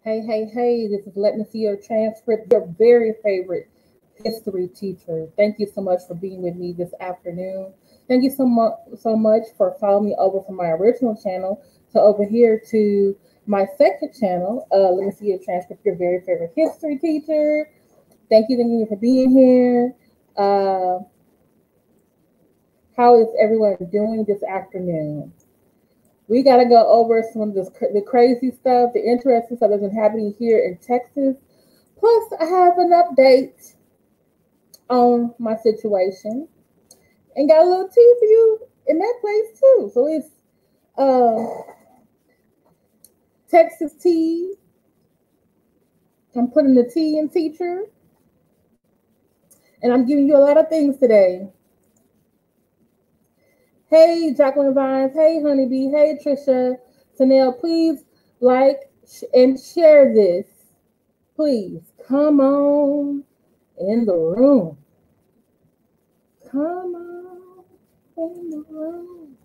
Hey, hey, hey, this is Let Me See Your Transcript, your very favorite history teacher. Thank you so much for being with me this afternoon. Thank you so much for following me over from my original channel to over here to my second channel. Let Me See Your Transcript, your very favorite history teacher. Thank you for being here. Uh, how is everyone doing this afternoon? We got to go over some of the crazy stuff, the interesting stuff that's been happening here in Texas. Plus, I have an update on my situation and got a little tea for you in that place too. So it's Texas tea. I'm putting the tea in teacher, and I'm giving you a lot of things today. Hey, Jacqueline Vines. Hey, Honeybee. Hey, Trisha. Tanel, please like and share this. Please come on in the room. Come on in the room.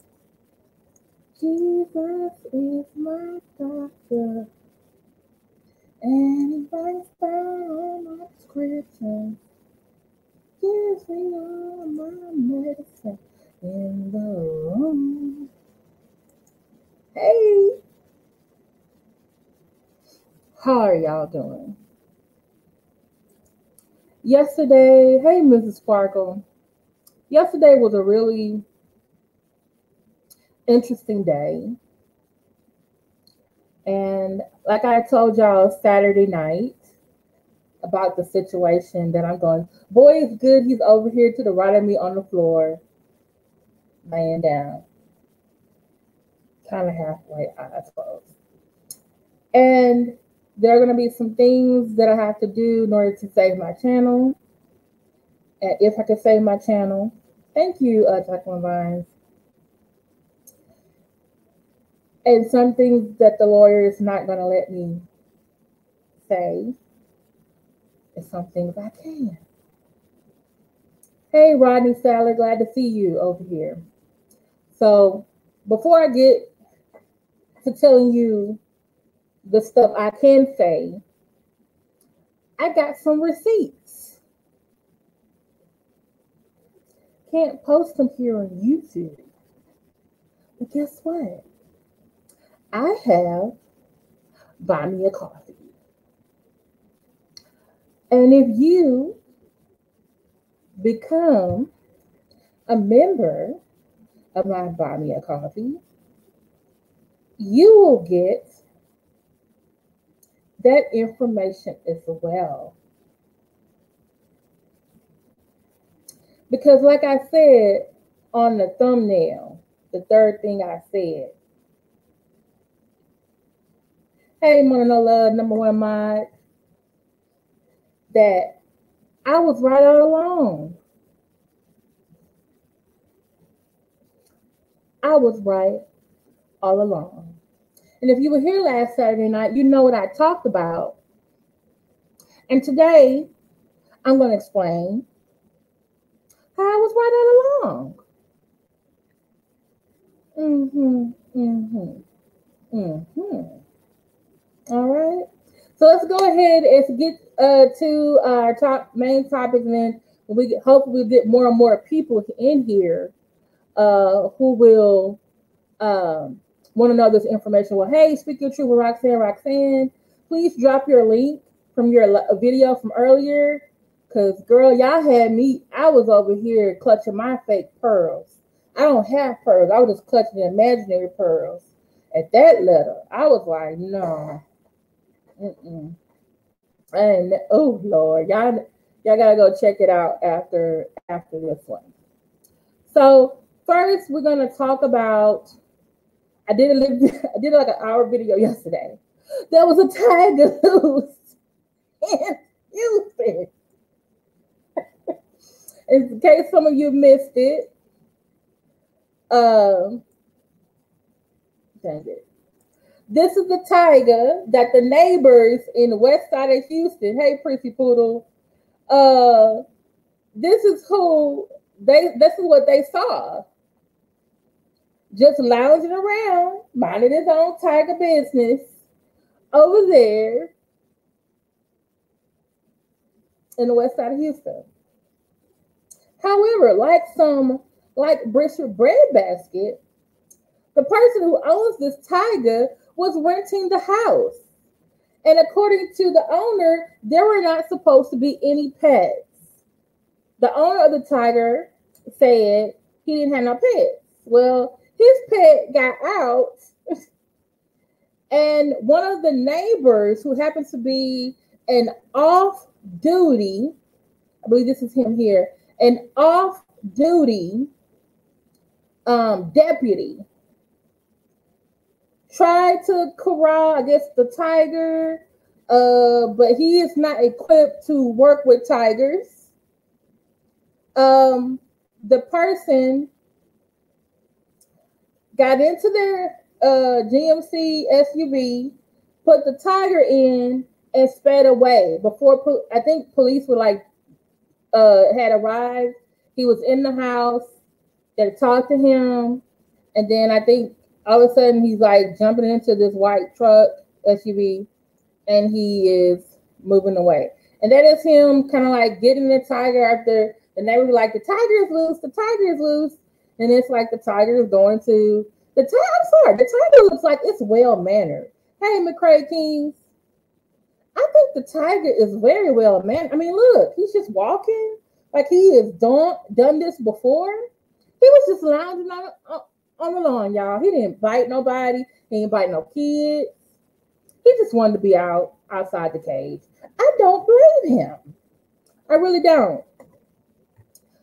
Jesus is my doctor, and he writes down my prescription. Gives me all my medicine in the room. Hey, how are y'all doing? Yesterday, hey, Mrs. Sparkle. Yesterday was a really interesting day. And like I told y'all Saturday night about the situation that I'm going, boy is good. He's over here to the right of me on the floor, laying down, kind of halfway, eyes closed. And there are going to be some things that I have to do in order to save my channel. And if I could save my channel, thank you, Jacqueline Vines. And some things that the lawyer is not going to let me say, and some things I can. Hey, Rodney Saller, glad to see you over here. So before I get to telling you the stuff I can say, I got some receipts. Can't post them here on YouTube. But guess what? I have Buy Me a Coffee. And if you become a member of my Buy Me a Coffee, you will get that information as well. Because like I said on the thumbnail, the third thing I said, hey, Mona No Love, number one mod, that I was right all along. I was right all along. And if you were here last Saturday night, you know what I talked about. And today, I'm going to explain how I was right all along. All right. So let's go ahead and get to our main topic, and then hopefully we'll get more and more people in here who will want to know this information. Well, hey, speak your truth with Roxanne. Please drop your link from your video from earlier, because, girl, y'all had me. I was over here clutching my fake pearls. I don't have pearls. I was just clutching imaginary pearls. At that letter, I was like, no. And oh Lord, y'all gotta go check it out after this one. So first, we're gonna talk about. I did like an hour video yesterday. There was a tiger loose in Houston. In case some of you missed it, dang it. This is the tiger that the neighbors in the west side of Houston, hey, Prissy Poodle, this is what they saw. Just lounging around, minding his own tiger business, over there in the west side of Houston. However, like Bishop Breadbasket, the person who owns this tiger was renting the house. And according to the owner, there were not supposed to be any pets. The owner of the tiger said he didn't have no pets. Well, his pet got out, and one of the neighbors, who happens to be an off-duty, I believe this is him here, an off-duty deputy, tried to corral, I guess, the tiger, but he is not equipped to work with tigers. The person got into their GMC SUV, put the tiger in, and sped away. Before I think police were had arrived. He was in the house. They talked to him, and then I think all of a sudden he's like jumping into this white truck SUV, and he is moving away. And that is him kind of like getting the tiger after. And they were like, the tiger is loose, the tiger is loose. And it's like the tiger is going to the tiger. I'm sorry, the tiger looks like it's well mannered. Hey, McCray Kings, I think the tiger is very well mannered. I mean, look, he's just walking like he has done this before. He was just lounging on the lawn, y'all. He didn't bite nobody. He didn't bite no kids. He just wanted to be outside the cage. I don't blame him. I really don't.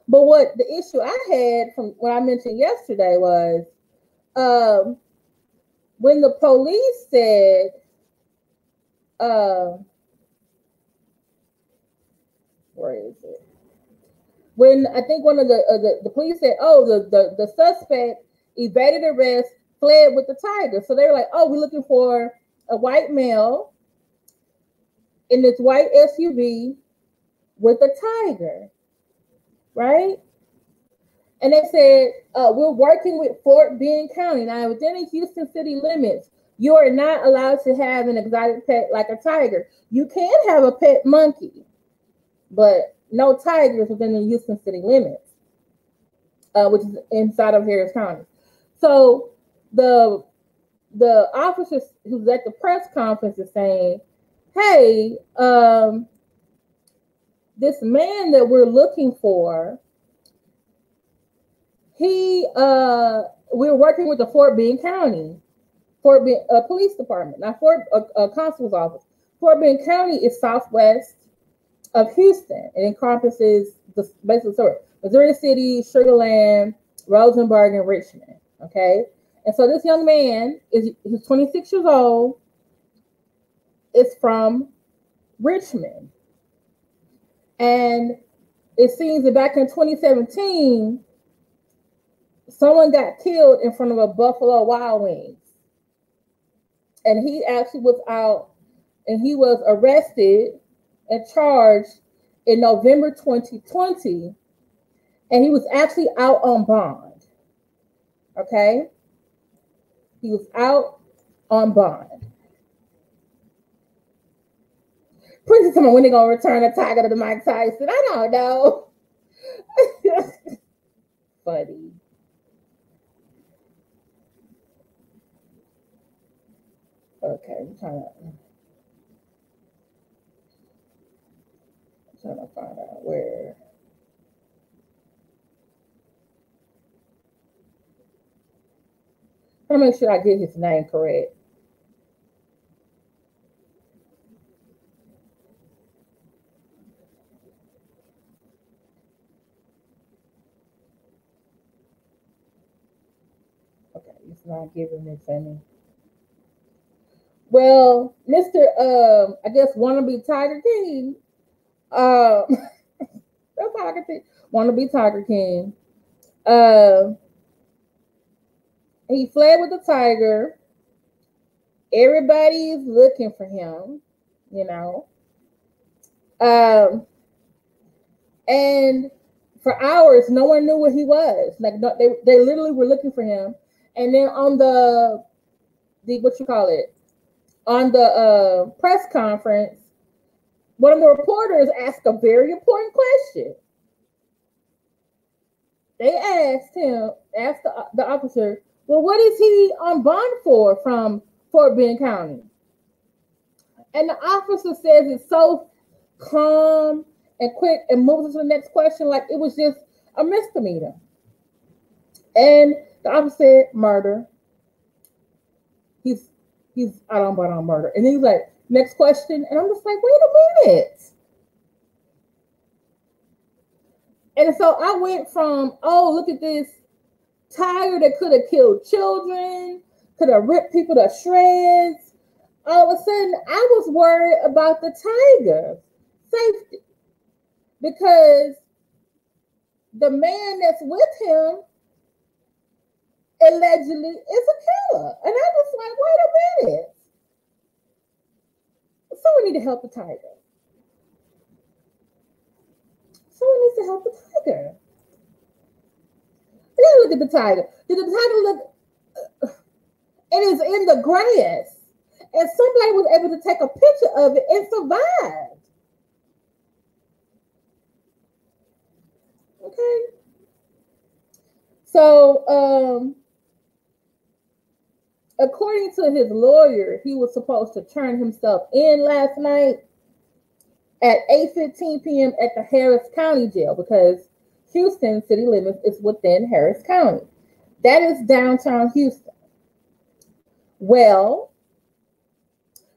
But what the issue I had from what I mentioned yesterday was when the police said, where is it? When I think one of the police said, oh, the suspect evaded arrest, fled with the tiger. So they were like, oh, we're looking for a white male in this white SUV with a tiger. Right? And they said, we're working with Fort Bend County. Now, within the Houston city limits, you are not allowed to have an exotic pet like a tiger. You can have a pet monkey, but no tigers within the Houston city limits, which is inside of Harris County. So the officer who's at the press conference is saying, hey, this man that we're looking for, we're working with the Fort Bend County, Fort Bend Police Department, not Fort Constable's office. Fort Bend County is southwest of Houston. It encompasses basically Missouri City, Sugar Land, Rosenberg, and Richmond. Okay, and so this young man he's 26 years old. Is from Richmond. And it seems that back in 2017, someone got killed in front of a Buffalo Wild Wings. And he actually was out, and he was arrested and charged in November 2020. And he was actually out on bond. Okay? He was out on bond. Princess, tell me when they gonna return a tiger to the Mike Tyson. I don't know. Funny. Okay, I'm trying to find out where. I'm gonna make sure I get his name correct. It's not giving me any. Well, Mr. I guess wannabe Tiger King. That's how I can think. Wannabe Tiger King. He fled with the tiger. Everybody's looking for him, you know. And for hours, no one knew where he was. Like they literally were looking for him. And then on the what you call it, on the press conference, one of the reporters asked a very important question. They asked the officer, well, what is he on bond for from Fort Bend County? And the officer says it's so calm and quick and moves to the next question like it was just a misdemeanor. And the officer said, murder. He's out on bond on murder. And then he's like, next question. And I'm just like, wait a minute. And so I went from, oh, look at this tiger that could have killed children, could have ripped people to shreds. All of a sudden, I was worried about the tiger's safety because the man that's with him allegedly is a killer. And I was like, wait a minute. Someone need to help the tiger. Someone needs to help the tiger. Then look at the tiger. Did the tiger look? It is in the grass. And somebody was able to take a picture of it and survived. Okay. So, according to his lawyer, he was supposed to turn himself in last night at 8:15 p.m. at the Harris County Jail because Houston city limits is within Harris County. That is downtown Houston. Well,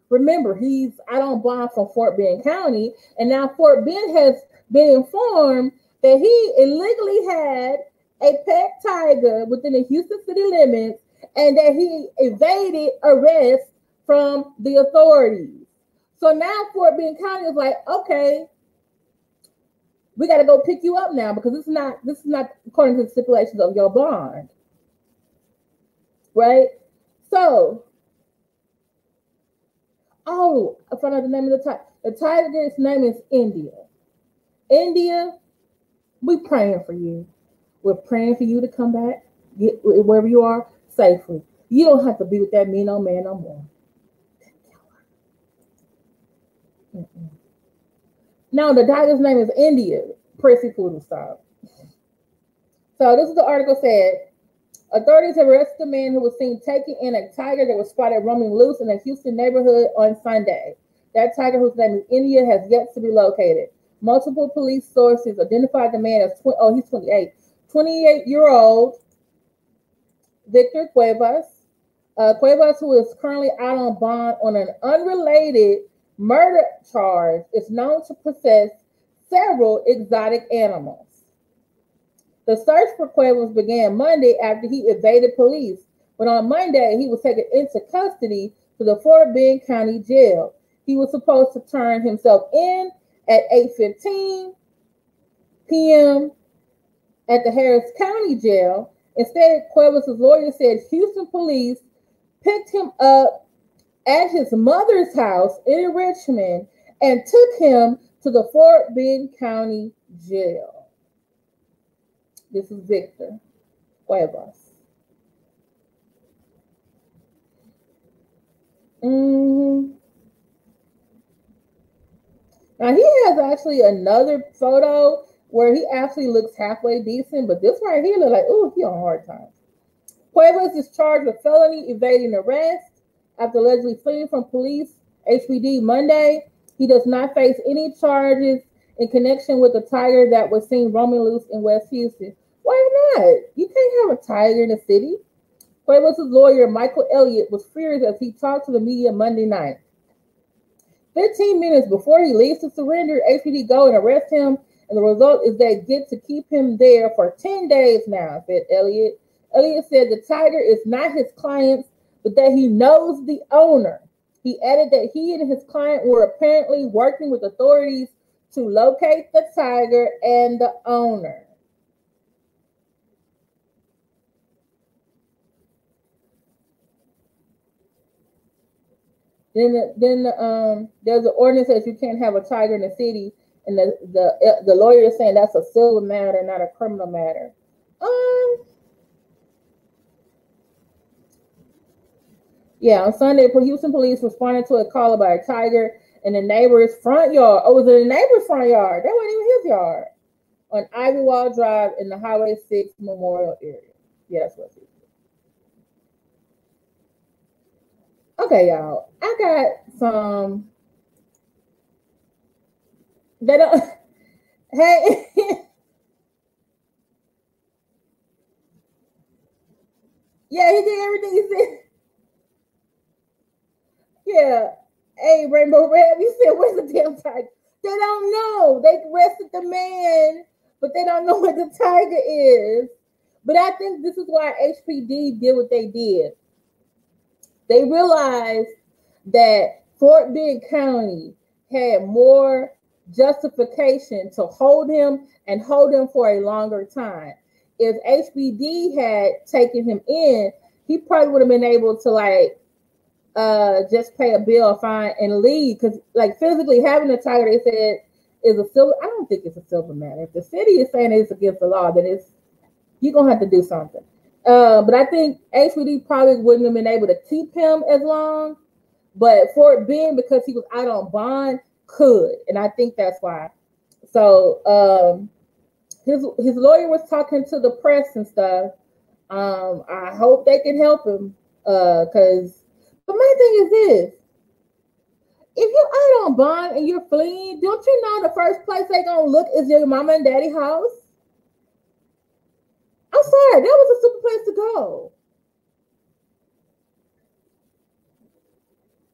remember, he's out on bond from Fort Bend County, and now Fort Bend has been informed that he illegally had a pet tiger within the Houston city limits and that he evaded arrest from the authorities. So now Fort Bend County is like, okay, we got to go pick you up now because this is not according to the stipulations of your bond, right? So, oh, I found out the name of the tiger. The tiger's name is India. India, we're praying for you. We're praying for you to come back, get wherever you are safely. You don't have to be with that mean old man no more. No, the tiger's name is India. Prissy Poodle style. So this is the article said, authorities have arrested a man who was seen taking in a tiger that was spotted roaming loose in a Houston neighborhood on Sunday. That tiger, whose name is India, has yet to be located. Multiple police sources identified the man as, he's 28. 28-year-old Victor Cuevas. Cuevas, who is currently out on bond on an unrelated murder charge, is known to possess several exotic animals. The search for Cuevas began Monday after he evaded police, but on Monday he was taken into custody to the Fort Bend County Jail. He was supposed to turn himself in at 8:15 p.m. at the Harris County Jail. Instead, Cuevas' lawyer said Houston police picked him up at his mother's house in Richmond and took him to the Fort Bend County Jail. This is Victor Cuevas. Now, he has actually another photo where he actually looks halfway decent, but this right here looks like, ooh, he on hard time. Cuevas is charged with felony evading arrest after allegedly fleeing from police HPD Monday. He does not face any charges in connection with the tiger that was seen roaming loose in West Houston. Why not? You can't have a tiger in the city. Cuevas' lawyer, Michael Elliott, was furious as he talked to the media Monday night. 15 minutes before he leaves to surrender, HPD go and arrest him, and the result is they get to keep him there for 10 days now, said Elliott. Elliott said the tiger is not his client's, but that he knows the owner. He added that he and his client were apparently working with authorities to locate the tiger and the owner. Then there's an ordinance that you can't have a tiger in the city, and the lawyer is saying that's a civil matter, not a criminal matter. Yeah, on Sunday, Houston police responded to a call about a tiger in the neighbor's front yard. Oh, it was in the neighbor's front yard. That wasn't even his yard. On Ivywall Drive in the Highway 6 Memorial area. Yeah, that's what it is. Okay, y'all. I got some. They don't. Hey. Yeah, he did everything he said. Yeah. Hey, Rainbow Red, you said, where's the damn tiger? They don't know. They arrested the man, but they don't know where the tiger is. But I think this is why HPD did what they did. They realized that Fort Bend County had more justification to hold him and hold him for a longer time. If HPD had taken him in, he probably would have been able to just pay a bill, a fine, and leave. Because physically having a tiger, they said, is a civil. I don't think it's a civil matter. If the city is saying it's against the law, then you're gonna have to do something. But I think HPD probably wouldn't have been able to keep him as long. But Fort Bend, because he was out on bond, could, and I think that's why. So his lawyer was talking to the press and stuff. I hope they can help him. Because but my thing is this: if you're out on bond and you're fleeing, don't you know the first place they're gonna look is your mama and daddy house? I'm sorry, that was a super place to go.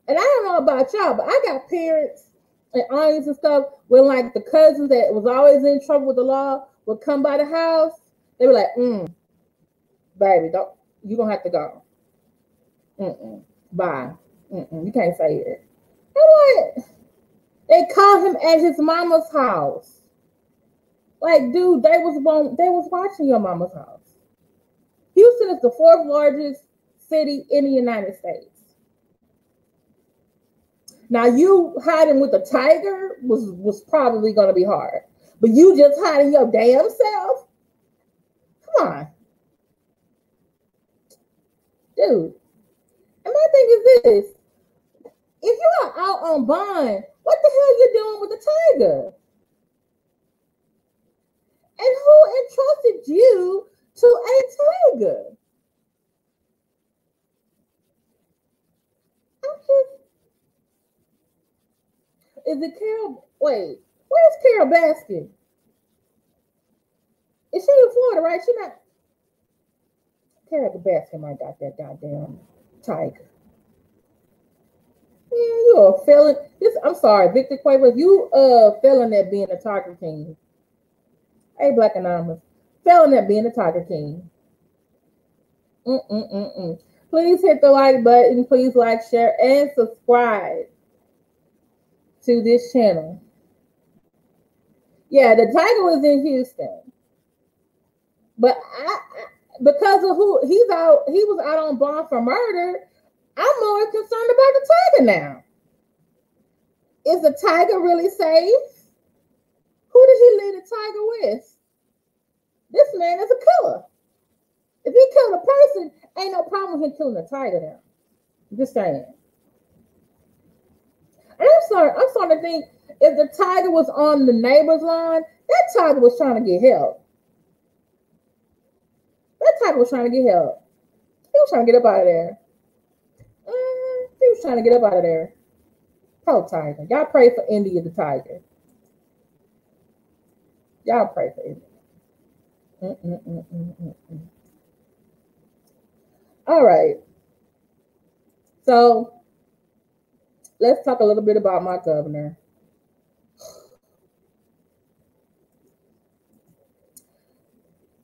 And I don't know about y'all, but I got parents and aunts and stuff when the cousins that was always in trouble with the law would come by the house. They were like, baby, you're gonna have to go. Bye. You can't say it. And what? They called him at his mama's house. Dude, they was watching your mama's house. Houston is the 4th largest city in the United States. Now, you hiding with a tiger was probably going to be hard. But you just hiding your damn self? Come on. Dude. And my thing is this. If you are out on bond, what the hell you doing with the tiger? And who entrusted you to a tiger? Is it Carol? Wait, where's Carol Baskin? Is she in Florida, right? She not. Carol Baskin might got that goddamn tiger. Yeah, you're a felon. I'm sorry, Victor Quaver, you felon at being a Tiger King. Hey, Black Anonymous, felon at being a Tiger King. Please hit the like button. Please like, share, and subscribe to this channel. Yeah, the tiger was in Houston, but because of who he was out on bond for murder. I'm more concerned about the tiger now. Is the tiger really safe? Who did he leave the tiger with? This man is a killer. If he killed a person, ain't no problem with him killing a tiger now. I'm just saying. And I'm starting to think if the tiger was on the neighbor's lawn, that tiger was trying to get help. That tiger was trying to get help. He was trying to get up out of there. He was trying to get up out of there. Poor tiger. Y'all pray for India the tiger. Y'all pray for India. All right. So let's talk a little bit about my governor.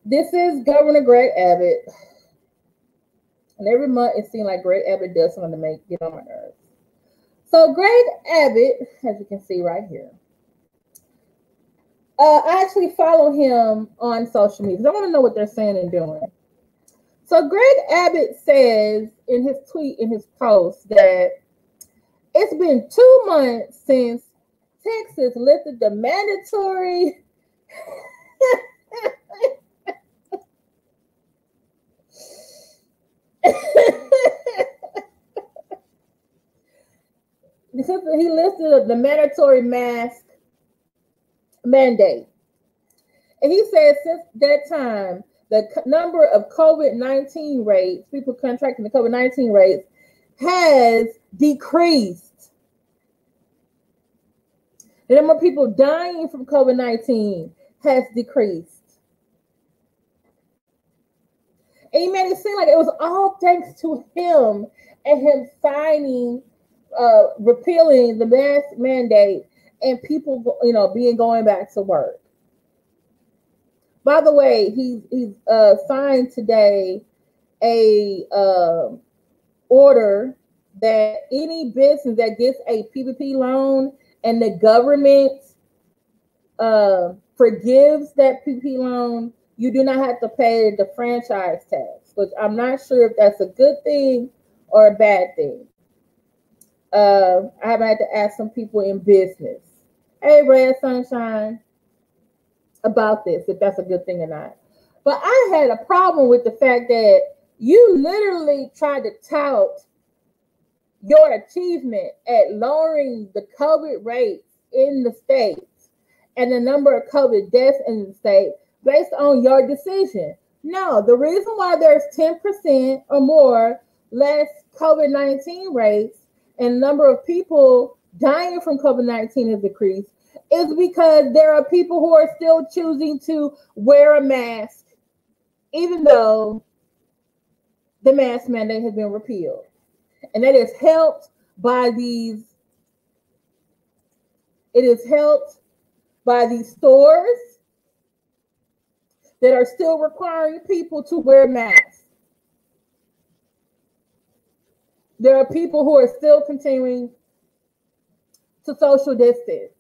This is Governor Greg Abbott. And every month it seems like Greg Abbott does something to get on my nerves. So Greg Abbott, as you can see right here, I actually follow him on social media because I want to know what they're saying and doing. So Greg Abbott says in his tweet, in his post, that it's been 2 months since Texas lifted the mandatory he listed the mandatory mask mandate. And he said since that time, the number of COVID-19 rates, people contracting the COVID-19 rates, has decreased. The number of people dying from COVID-19 has decreased. And he made it seem like it was all thanks to him and him signing, repealing the mask mandate and people, going back to work. By the way, he's signed today a order that any business that gets a PPP loan and the government forgives that PPP loan, you do not have to pay the franchise tax, which I'm not sure if that's a good thing or a bad thing. I haven't had to ask some people in business, hey, Red Sunshine, about this, if that's a good thing or not. But I had a problem with the fact that you literally tried to tout your achievement at lowering the COVID rates in the states and the number of COVID deaths in the state based on your decision. No, the reason why there's 10% or more less COVID-19 rates and the number of people dying from COVID-19 has decreased is because there are people who are still choosing to wear a mask, even though the mask mandate has been repealed. And that is helped by these, stores that are still requiring people to wear masks. There are people who are still continuing to social distance.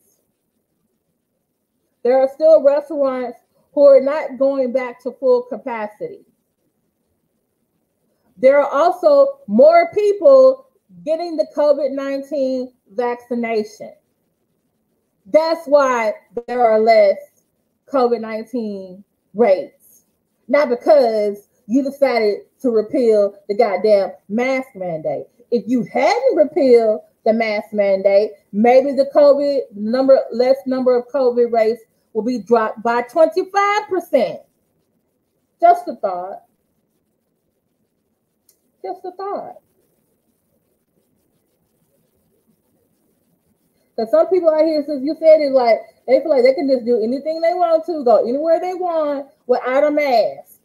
There are still restaurants who are not going back to full capacity. There are also more people getting the COVID-19 vaccination. That's why there are less COVID-19 rates. Not because you decided to repeal the goddamn mask mandate. If you hadn't repealed the mask mandate, maybe the less number of COVID rates will be dropped by 25%. Just a thought. Just a thought. Because some people out here, since you said it, like they feel like they can just do anything they want to, go anywhere they want without a mask.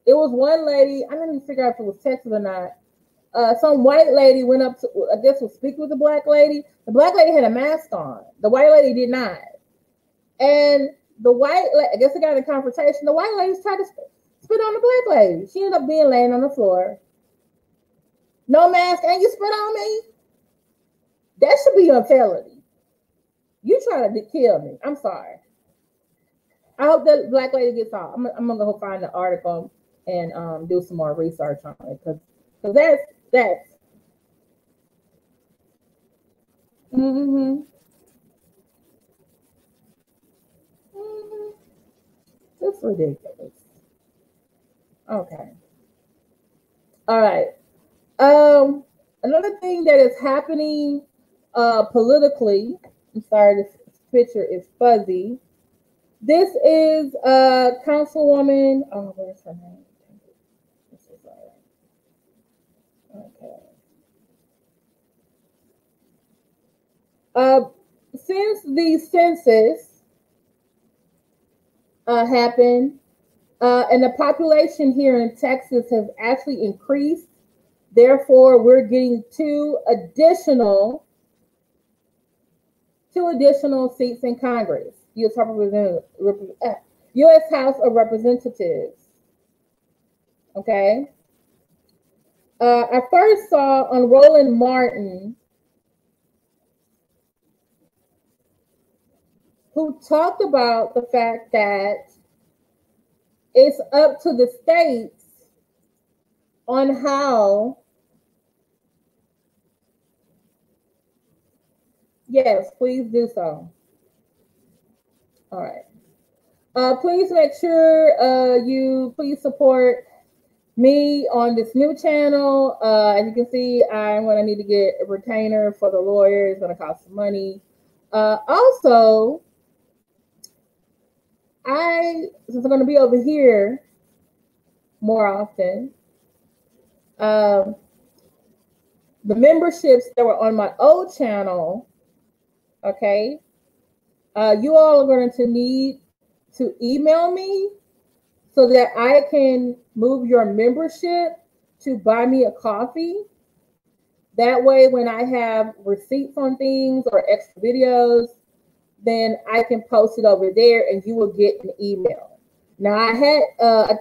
It was one lady, I didn't even figure out if it was Texas or not. Some white lady went up to, I guess, was speaking with the black lady. The black lady had a mask on. The white lady did not. And the white, I guess they got in a confrontation. The white lady tried to spit on the black lady. She ended up being laying on the floor. No mask, and you spit on me? That should be a felony. You trying to kill me. I'm sorry. I hope that black lady gets off. I'm gonna go find the article and do some more research on it because that's it's ridiculous. Okay. All right. Another thing that is happening politically, I'm sorry, this picture is fuzzy. This is Councilwoman, oh, where's her name? This is okay. Since the census happened, and the population here in Texas has actually increased, therefore we're getting two additional seats in Congress, U.S. House of Representatives. Okay. I first saw on Roland Martin, who talked about the fact that it's up to the states on how. Yes, please do so. All right. Please make sure you please support me on this new channel. As you can see, I'm going to need to get a retainer for the lawyer. It's going to cost some money. Also, since I'm going to be over here more often, the memberships that were on my old channel, okay, you all are going to need to email me so that I can move your membership to buy me a coffee. That way, when I have receipts on things or extra videos, then I can post it over there and you will get an email. Now, I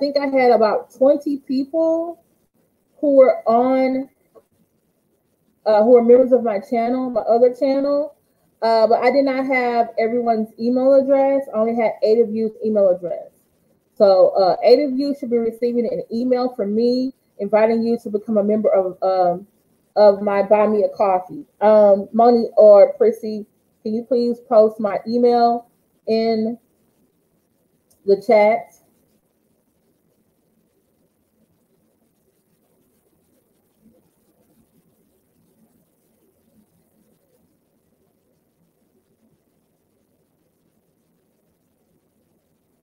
think I had about 20 people who were on, who are members of my channel, my other channel, but I did not have everyone's email address. I only had 8 of you's email address. So 8 of you should be receiving an email from me inviting you to become a member of my Buy Me a Coffee. Moni or Prissy, can you please post my email in the chat?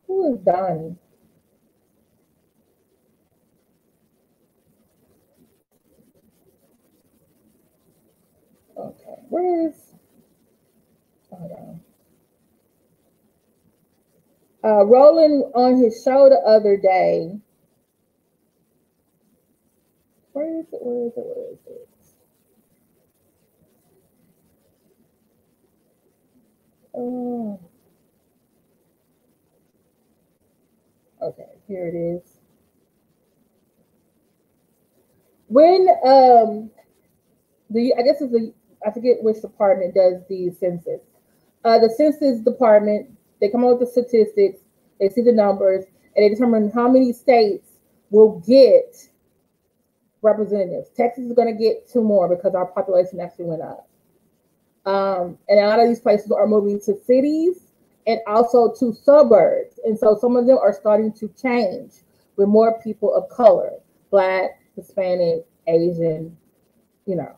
Who is Donnie? Okay, where is? Hold on. Roland on his show the other day. Where is it? Where is it? Where is it? Oh. Okay, here it is. When I guess it's I forget which department does the census. The census department, they come up with the statistics, they see the numbers, and they determine how many states will get representatives. Texas is going to get 2 more because our population actually went up. And a lot of these places are moving to cities and also to suburbs. And so some of them are starting to change with more people of color, Black, Hispanic, Asian, you know.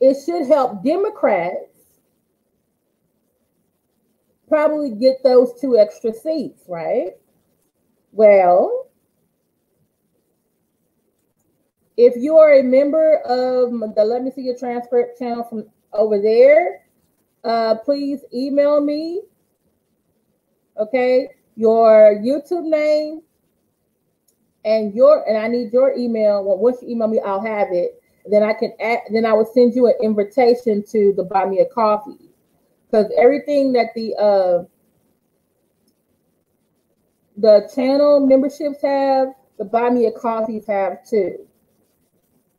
It should help Democrats probably get those 2 extra seats, right? Well, if you are a member of the Let Me See Your Transcript channel from over there, please email me, okay, your YouTube name and I need your email. Well, once you email me, I'll have it. Then I will send you an invitation to the Buy Me a Coffee, because everything that the channel memberships have, the Buy Me a Coffees have too.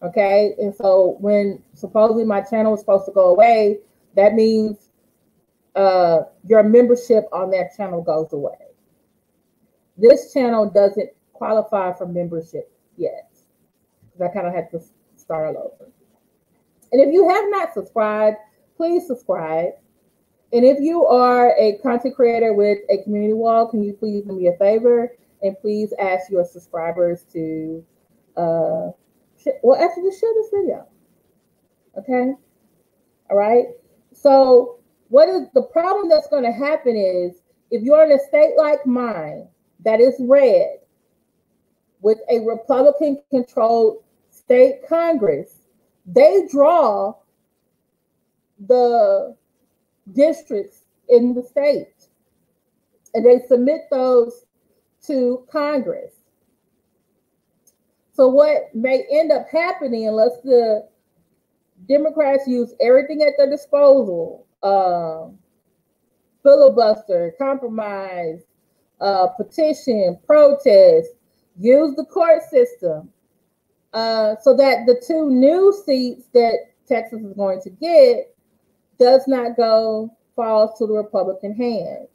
Okay, and so when supposedly my channel is supposed to go away, that means your membership on that channel goes away. This channel doesn't qualify for membership yet, because I kind of had to start all over. And if you have not subscribed, please subscribe. And if you are a content creator with a community wall, can you please do me a favor and please ask your subscribers to, actually just share this video. Okay? All right? So what is the problem that's going to happen is, if you're in a state like mine that is red with a Republican-controlled state Congress, they draw the districts in the state and they submit those to Congress. So what may end up happening, unless the Democrats use everything at their disposal, filibuster, compromise, petition, protest, use the court system, so that the 2 new seats that Texas is going to get does not falls to the Republican hands.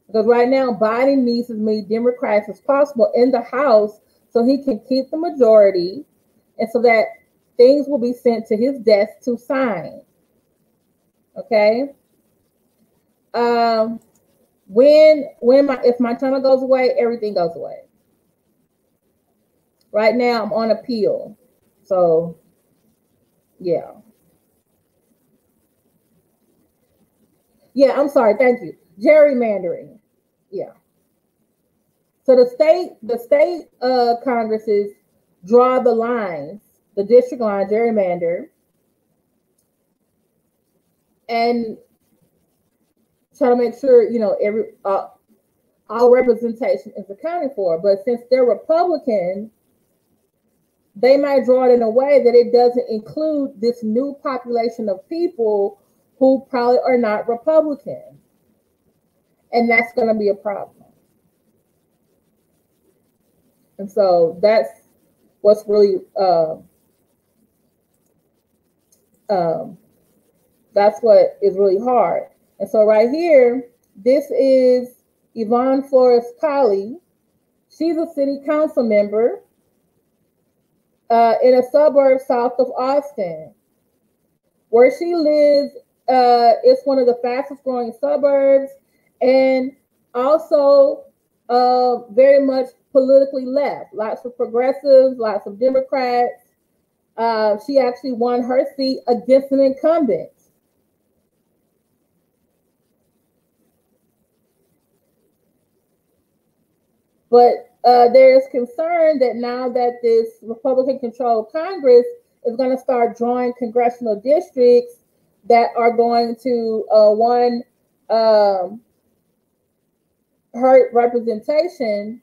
Because right now, Biden needs as many Democrats as possible in the House so he can keep the majority and so that things will be sent to his desk to sign. Okay? if my tunnel goes away, everything goes away. Right now, I'm on appeal. So, yeah. Yeah, I'm sorry. Thank you. Gerrymandering. Yeah. So the state congresses draw the lines, the district line, gerrymander, and try to make sure, you know, all representation is accounted for. But since they're Republican, they might draw it in a way that it doesn't include this new population of people who probably are not Republican. And that's going to be a problem. And so that's what's really, that's what is really hard. And so right here, this is Yvonne Flores Colley. She's a city council member in a suburb south of Austin. Where she lives, it's one of the fastest growing suburbs and also very much politically left. Lots of progressives, lots of Democrats. She actually won her seat against an incumbent. But there is concern that now that this Republican-controlled Congress is going to start drawing congressional districts that are going to, hurt representation,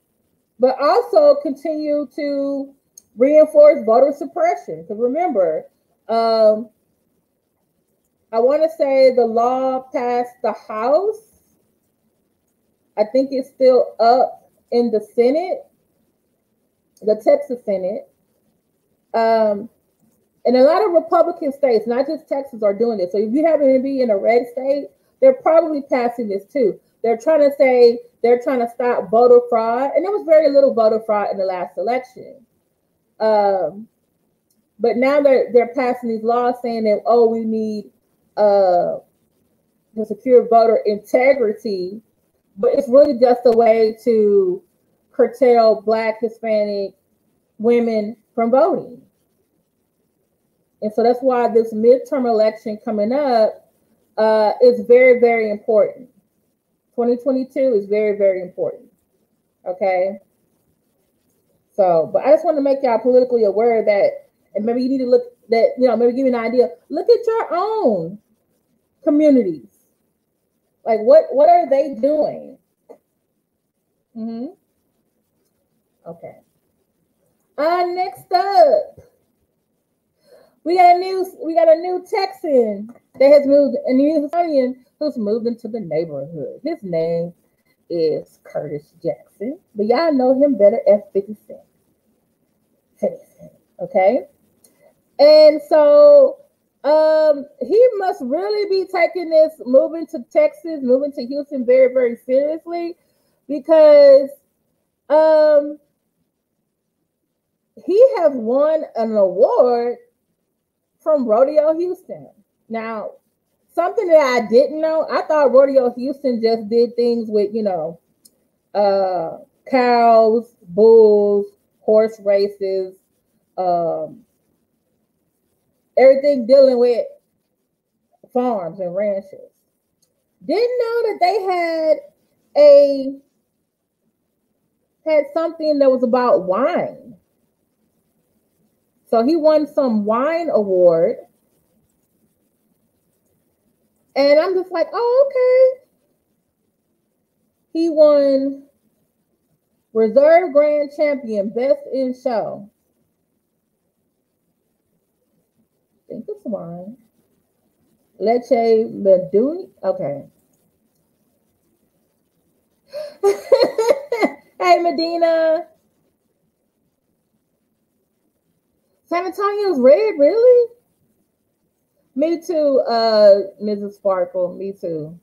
but also continue to reinforce voter suppression. Because remember, I want to say the law passed the House. I think it's still up in the Senate, the Texas Senate. And a lot of Republican states, not just Texas, are doing this. So if you happen to be in a red state, they're probably passing this too. They're trying to stop voter fraud. And there was very little voter fraud in the last election. But now they're passing these laws saying that, oh, we need to secure voter integrity. But it's really just a way to curtail Black, Hispanic women from voting. And so that's why this midterm election coming up is very, very important. 2022 is very, very important. Okay. So, but I just want to make y'all politically aware that, and maybe you need to look that, you know, maybe give you an idea. Look at your own communities. Like, what are they doing? Okay. Next up, we got a new Texan that has moved, a new Italian who's moved into the neighborhood. His name is Curtis Jackson, but y'all know him better as 50 Cent. 50 Cent, okay? And so he must really be taking this moving to Texas, moving to Houston very, very seriously, because he has won an award from Rodeo Houston. Now, something that I didn't know, I thought Rodeo Houston just did things with, you know, cows, bulls, horse races, everything dealing with farms and ranches. Didn't know that they had something that was about wine. So he won some wine award. And I'm just like, oh, okay. He won Reserve Grand Champion, Best in Show. I think it's wine. Leche Meduni. Okay. Hey, Medina. San Antonio's red, really? Me too, Mrs. Sparkle. Me too.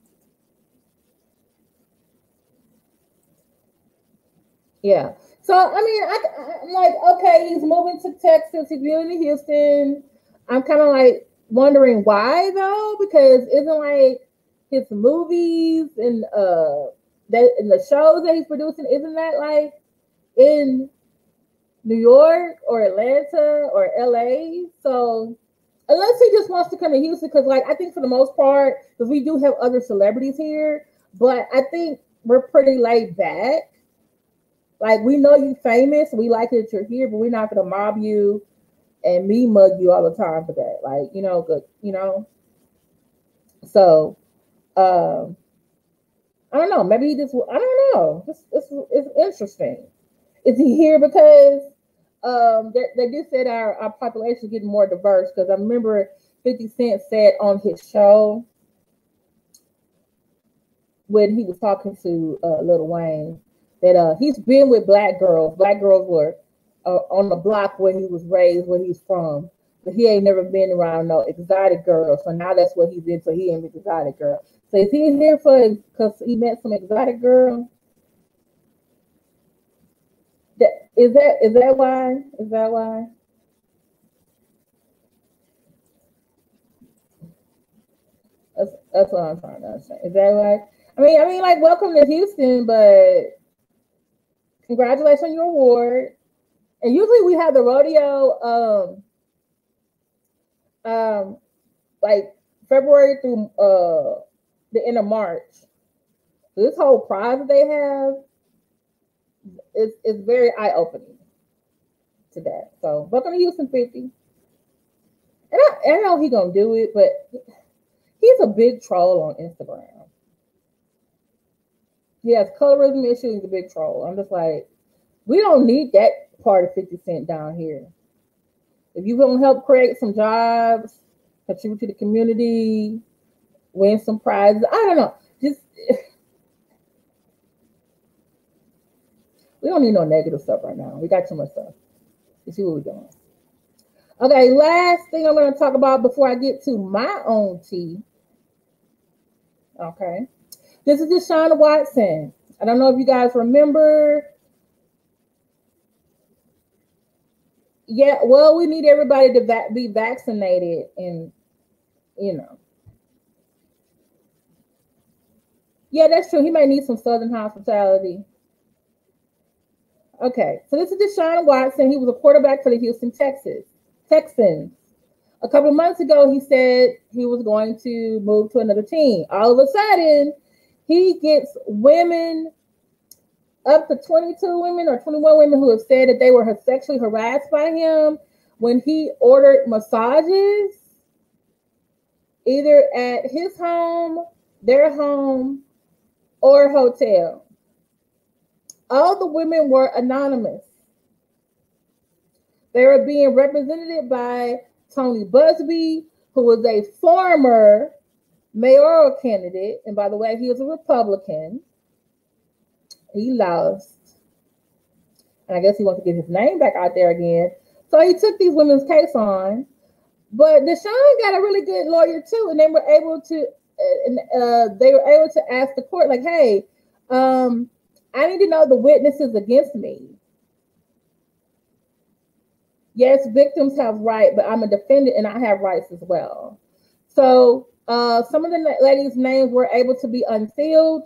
Yeah. So, I mean, I'm like, okay, he's moving to Texas. He's moving to Houston. I'm kind of like wondering why, though, because isn't like his movies and that in the shows that he's producing, isn't that like in New York or Atlanta or LA? So unless he just wants to come to Houston, because like I think for the most part, because we do have other celebrities here, but I think we're pretty laid back. Like we know you famous, we like that you're here, but we're not gonna mob you and me mug you all the time for that. Like, good, So I don't know. Maybe he just, I don't know. It's interesting. Is he here because they just said our population is getting more diverse? Because I remember 50 Cent said on his show when he was talking to Lil Wayne that he's been with black girls. Black girls were on the block where he was raised, where he's from. But he ain't never been around no exotic girls. So now that's what he's in. So he ain't an exotic girl. So is he here because he met some exotic girl? Is that why? Is that why? That's what I'm trying to understand. Is that why? I mean, like, welcome to Houston, but congratulations on your award. And usually we have the rodeo, like February through the end of March. So this whole prize that they have is very eye-opening to that. So welcome to Houston 50. And I know he's gonna do it, but he's a big troll on Instagram. He has colorism issues. He's a big troll. I'm just like, we don't need that part of 50 Cent down here. If you want to help create some jobs, contribute to the community, win some prizes, I don't know. Just we don't need no negative stuff right now. We got too much stuff. You see what we're doing. Okay, last thing I'm going to talk about before I get to my own tea. Okay. This is Deshawn Watson. I don't know if you guys remember. Yeah, well, we need everybody to be vaccinated and, Yeah, that's true. He may need some Southern hospitality. Okay, so this is Deshawn Watson. He was a quarterback for the Houston Texans. A couple of months ago, he said he was going to move to another team. All of a sudden, he gets women, up to 22 women or 21 women who have said that they were sexually harassed by him when he ordered massages, either at his home, their home, or hotel. All the women were anonymous. They were being represented by Tony Busby, who was a former mayoral candidate. And by the way, he was a Republican. He lost. And I guess he wants to get his name back out there again. So he took these women's case on. But Deshawn got a really good lawyer too. And they were able to ask the court, like, hey, I need to know the witnesses against me. Yes, victims have rights, but I'm a defendant and I have rights as well. So some of the ladies' names were able to be unsealed.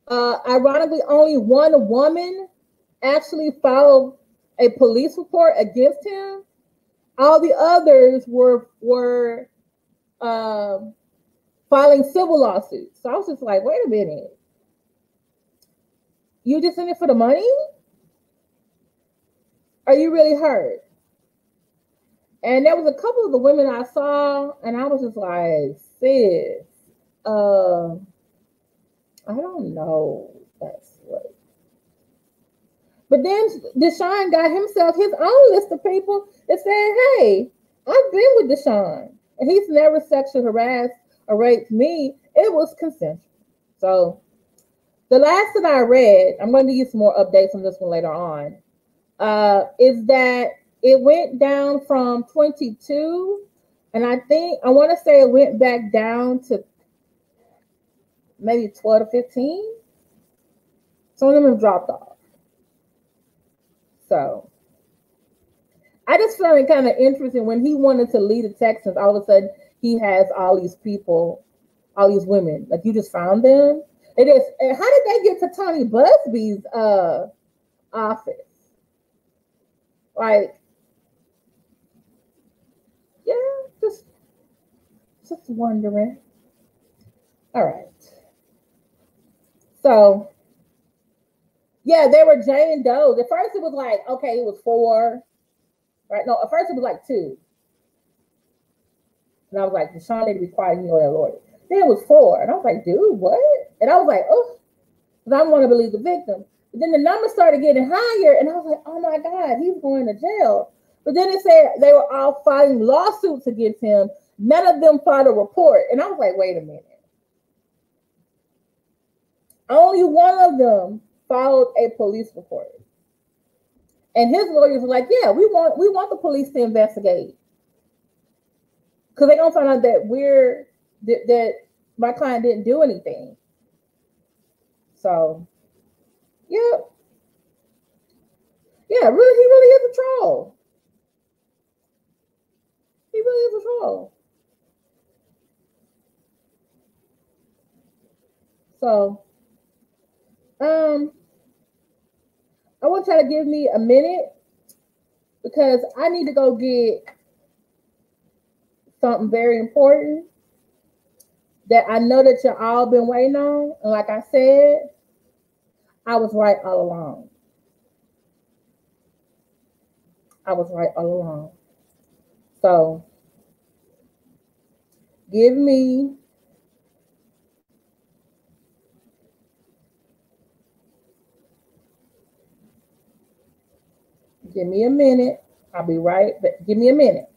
Ironically, only one woman actually filed a police report against him. All the others were filing civil lawsuits. So I was just like, wait a minute. You just in it for the money? Are you really hurt? And there was a couple of the women I saw, and I was just like, sis, I don't know. That's what. But then Deshawn got himself his own list of people that said, hey, I've been with Deshawn, and he's never sexually harassed or raped me. It was consensual. So the last that I read, I'm going to give you some more updates on this one later on, is that it went down from 22, and I want to say it went back down to maybe 12 to 15. Some of them have dropped off. So I just found it kind of interesting when he wanted to lead the Texans. All of a sudden, he has all these people, all these women. Like, you just found them. It is. And how did they get to Tony Busby's office? Like, yeah, just wondering. All right. So, yeah, they were Jane Doe's. At first, it was like, okay, it was 4, right? No, at first it was like 2. And I was like, Deshawn need to be quiet. You know that, Lord. Then it was 4. And I was like, dude, what? And I was like, oh, because I want to believe the victim. But then the numbers started getting higher. And I was like, oh my God, he's going to jail. But then it said they were all filing lawsuits against him. None of them filed a report. And I was like, wait a minute. Only one of them filed a police report. And his lawyers were like, yeah, we want the police to investigate. Because they're going to find out that my client didn't do anything. So, yeah. Yeah, really, he really is a troll. He really is a troll. So, I want y'all to give me a minute because I need to go get something very important that I know that y'all all been waiting on. And like I said, I was right all along. I was right all along. So, give me a minute. I'll be right back. Give me a minute.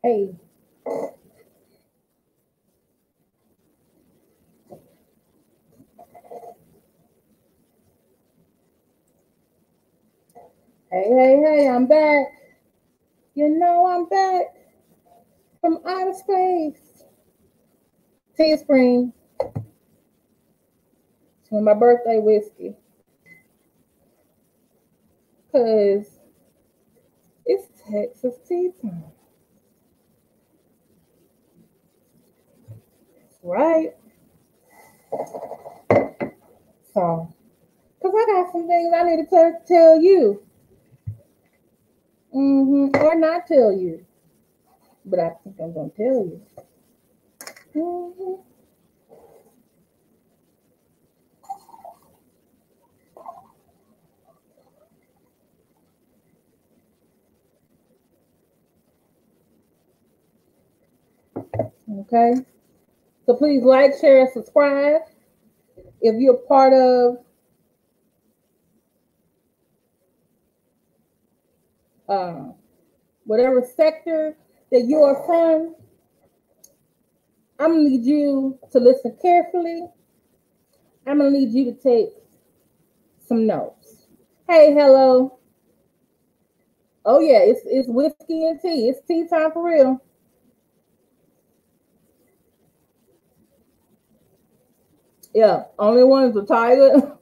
Hey. Hey, I'm back. You know I'm back from outer space. Teespring. It's my birthday whiskey. Because it's Texas tea time. That's right. So, because I got some things I need to tell you. Or not tell you. But I think I'm going to tell you. Okay. So please like, share, and subscribe. If you're part of whatever sector that you are from, I'm going to need you to listen carefully. I'm going to need you to take some notes. Hey, hello. Oh, yeah, it's whiskey and tea. It's tea time for real. Yeah, only one is a tiger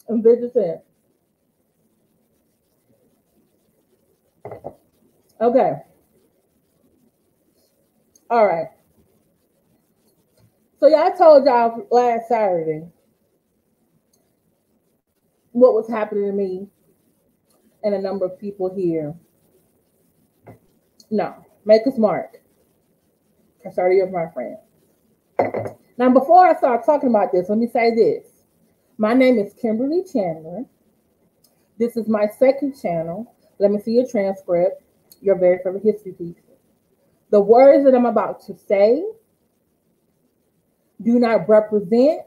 and vegetarian. Okay. All right. So yeah, I told y'all last Saturday what was happening to me and a number of people here. No, make us mark. 30 of my friends. Now, before I start talking about this, let me say this. My name is Kimberly Chandler. This is my second channel. Let me see your transcript, your very favorite history piece. The words that I'm about to say do not represent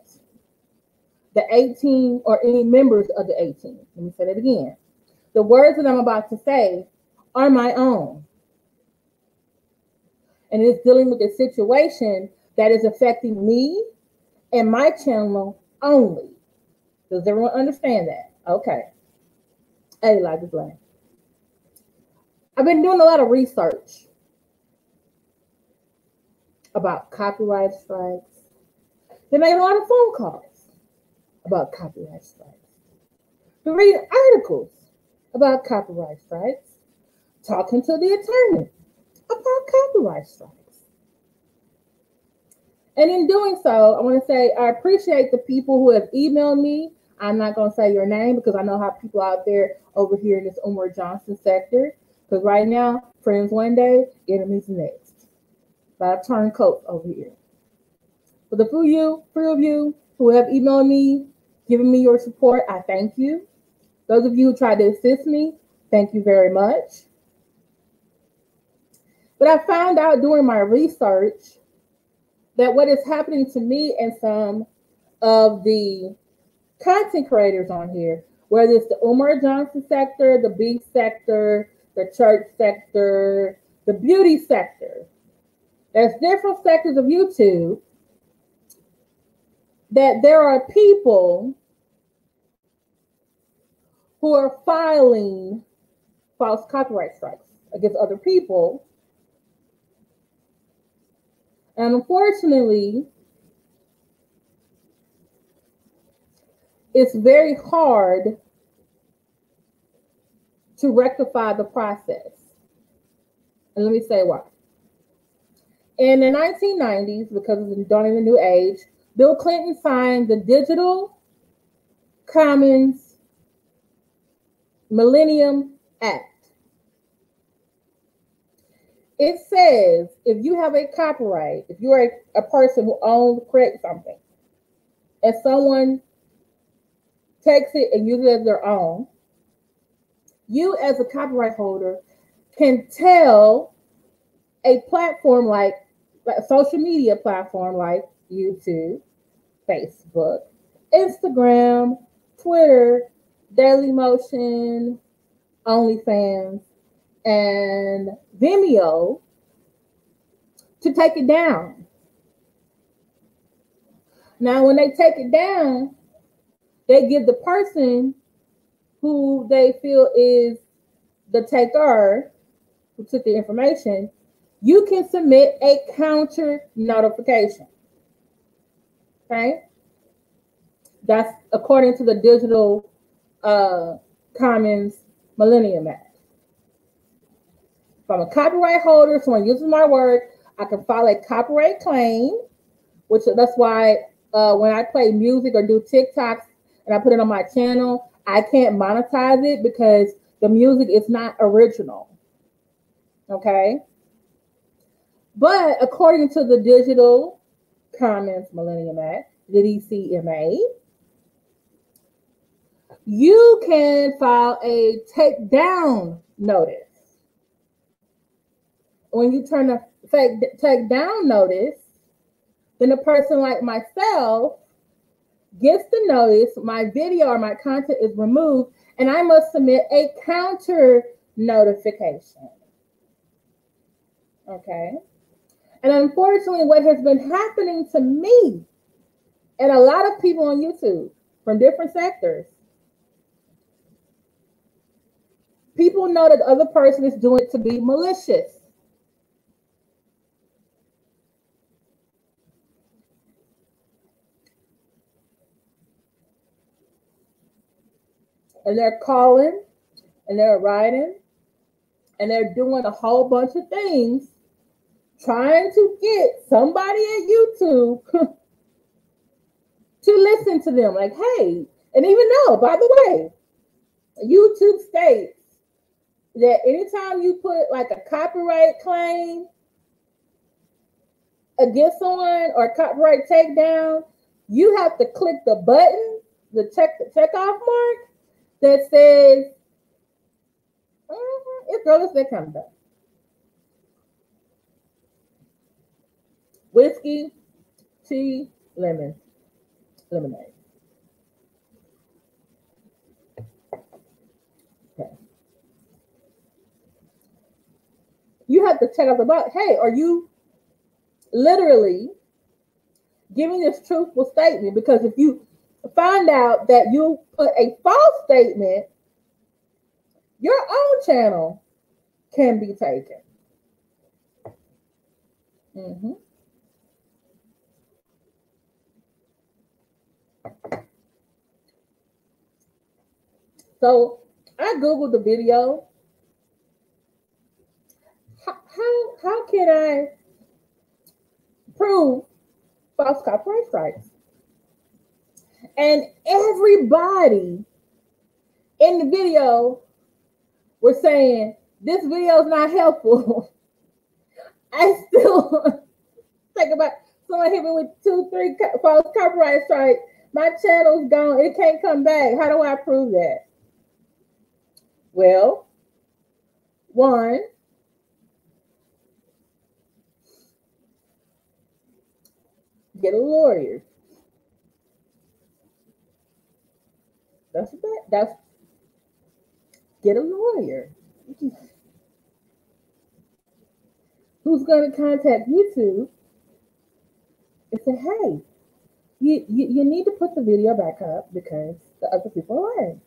the 18 or any members of the 18. Let me say that again. The words that I'm about to say are my own. And it's dealing with a situation that is affecting me and my channel only. Does everyone understand that? Okay. Hey, like this line. I've been doing a lot of research about copyright strikes. They made a lot of phone calls about copyright strikes. Been reading articles about copyright strikes, talking to the attorney about copyright strikes. And in doing so, I want to say I appreciate the people who have emailed me. I'm not going to say your name because I know how people out there over here in this Umar Johnson sector. Because right now, friends one day, enemies the next. But I've turned coats over here. For the few of you who have emailed me, giving me your support, I thank you. Those of you who tried to assist me, thank you very much. But I found out during my research that what is happening to me and some of the content creators on here, whether it's the Umar Johnson sector, the beef sector, the church sector, the beauty sector, there's different sectors of YouTube, that there are people who are filing false copyright strikes against other people. And unfortunately, it's very hard to rectify the process. And let me say why. In the 1990s, because of the dawning of the new age, Bill Clinton signed the Digital Commons Millennium Act. It says if you have a copyright, if you're a person who owns, creates something, and someone takes it and uses it as their own, you as a copyright holder can tell a platform like a social media platform like YouTube, Facebook, Instagram, Twitter, Dailymotion, OnlyFans, and Vimeo to take it down. Now, when they take it down, they give the person who they feel is the taker, who took the information, you can submit a counter notification. Okay? That's according to the Digital Commons Millennium Act. If I'm a copyright holder, someone uses my work, I can file a copyright claim, which that's why when I play music or do TikToks and I put it on my channel, I can't monetize it because the music is not original. Okay? But according to the Digital Commons Millennium Act, the DCMA, you can file a takedown notice. When you turn the take down notice, then a person like myself gets the notice, my video or my content is removed, and I must submit a counter notification. Okay? And unfortunately, what has been happening to me and a lot of people on YouTube from different sectors, people know that the other person is doing it to be malicious. And they're calling and they're writing and they're doing a whole bunch of things trying to get somebody at YouTube to listen to them. Like, hey, and even though, by the way, YouTube states that anytime you put like a copyright claim against someone or copyright takedown, you have to click the button, the check off mark that says, it's girl, it's that kind of stuff. Whiskey, tea, lemonade. Okay. You have to check out the box. Hey, are you literally giving this truthful statement? Because if you find out that you put a false statement, your own channel can be taken. Mm-hmm. So I Googled the video. How can I prove false copyright strikes? And everybody in the video were saying, this video is not helpful. I still think about someone hit me with 2, 3 false copyright strikes. My channel's gone. It can't come back. How do I prove that? Well, one, get a lawyer. That's get a lawyer. Who's going to contact YouTube and say, hey, you need to put the video back up because the other people are lying.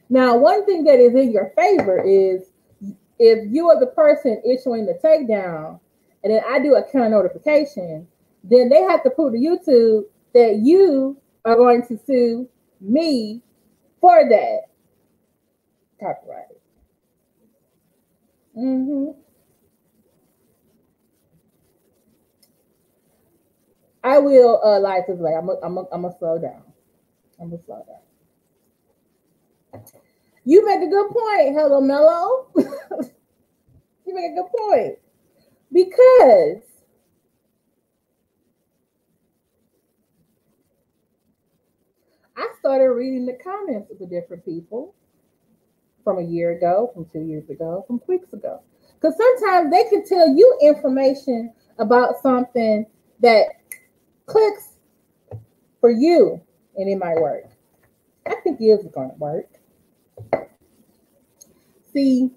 Now, one thing that is in your favor is if you are the person issuing the takedown and then I do a counter notification, then they have to prove to YouTube that you are going to sue me for that copyright. Mm-hmm. I will like this way. I'm gonna slow down. You make a good point, Hello Mellow. You make a good point. Because I started reading the comments of the different people from a year ago, from 2 years ago, from weeks ago. Because sometimes they can tell you information about something that clicks for you and it might work. I think it is going to work. See,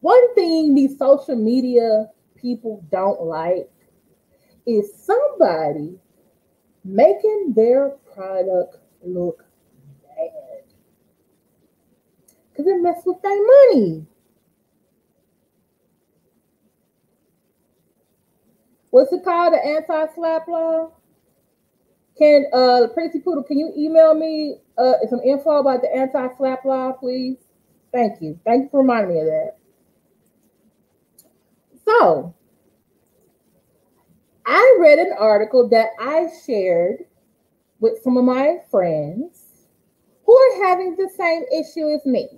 one thing these social media people don't like is somebody making their product look bad. Because it messes with their money. What's it called? The anti-slap law? Can Pretty Poodle, can you email me some info about the anti-slap law, please? Thank you. Thank you for reminding me of that. So, I read an article that I shared with some of my friends who are having the same issue as me.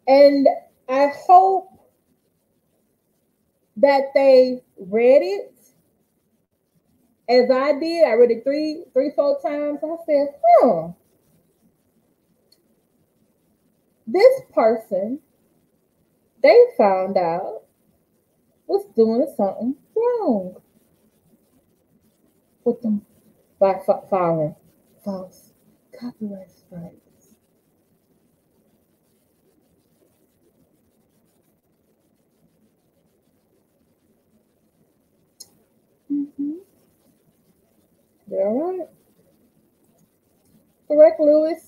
And I hope that they read it as I did. I read it three, 4 times. I said, this person, they found out was doing something wrong with them by filing false copyright strikes. Mm-hmm. They're all right. Correct, Lewis.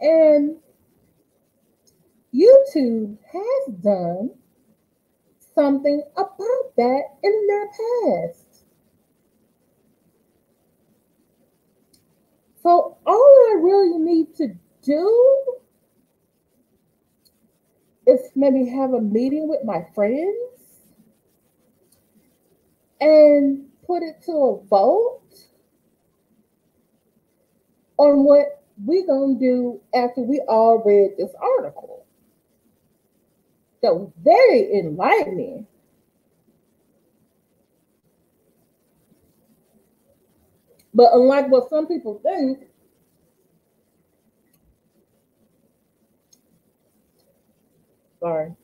And YouTube has done something about that in their past. So all I really need to do is maybe have a meeting with my friends and put it to a vote on what we gonna do after we all read this article. That was very enlightening. But unlike what some people think, sorry,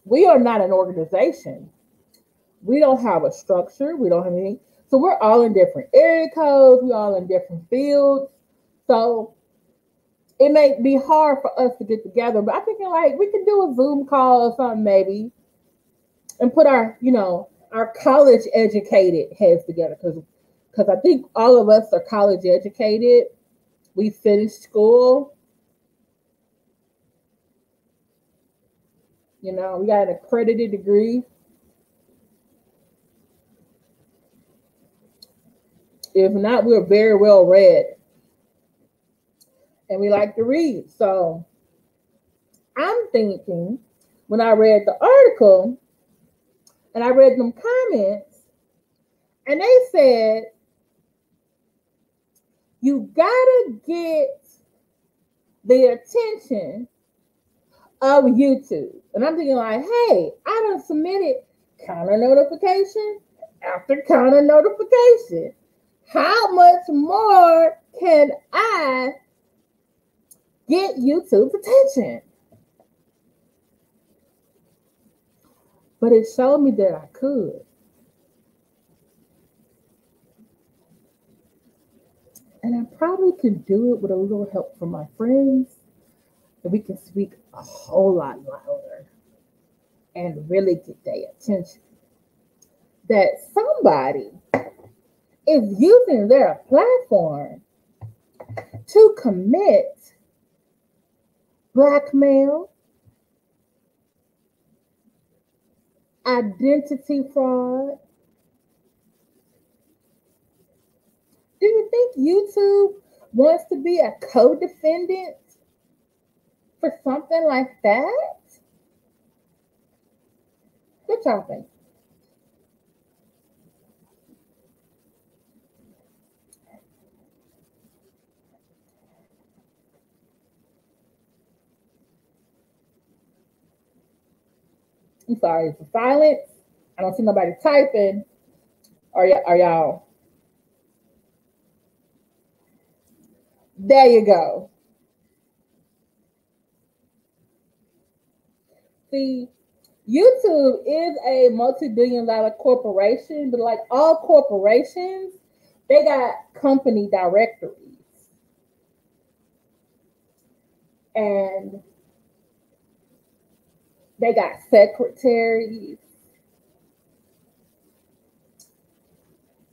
we are not an organization. We don't have a structure. We don't have anything. So we're all in different area codes. We're all in different fields. So it may be hard for us to get together. But I'm thinking like we can do a Zoom call or something maybe, and put our, our college educated heads together, because I think all of us are college educated. We finished school. We got an accredited degree. If not, we're very well read. And we like to read. So I'm thinking, when I read the article and I read them comments, and they said, you gotta get the attention of YouTube. And I'm thinking like, hey, I done submitted counter notification after counter notification. How much more can I get YouTube's attention? But it showed me that I could. And I probably could do it with a little help from my friends. And we can speak a whole lot louder and really get their attention. That somebody is using their platform to commit blackmail, identity fraud. Do you think YouTube wants to be a co-defendant for something like that? What y'all think? I'm sorry, it's silence. I don't see nobody typing. Are y'all? There you go. See, YouTube is a multi-billion-dollar corporation, but like all corporations, they got company directories. And they got secretaries.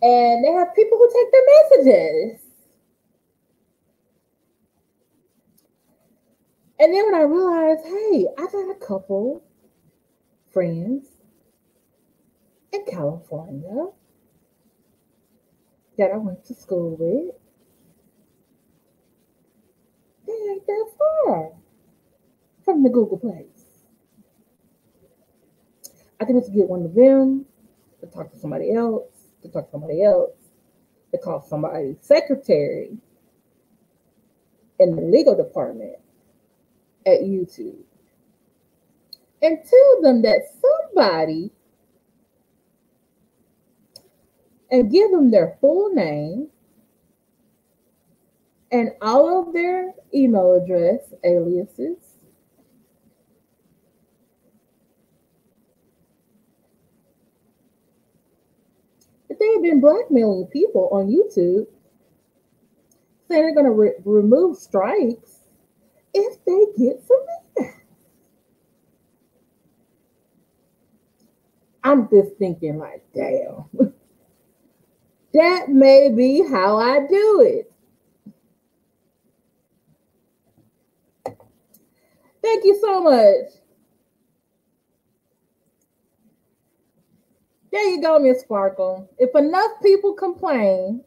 And they have people who take their messages. And then when I realized, hey, I got a couple friends in California that I went to school with. They ain't that far from the Google place. I can just get one of them to talk to somebody else, to call somebody's secretary in the legal department at YouTube, and tell them that somebody, and give them their full name and all of their email address, aliases, that they have been blackmailing people on YouTube, saying they're going to remove strikes if they get submitted. I'm just thinking like, damn, that may be how I do it. Thank you so much. There you go, Miss Sparkle. If enough people complain,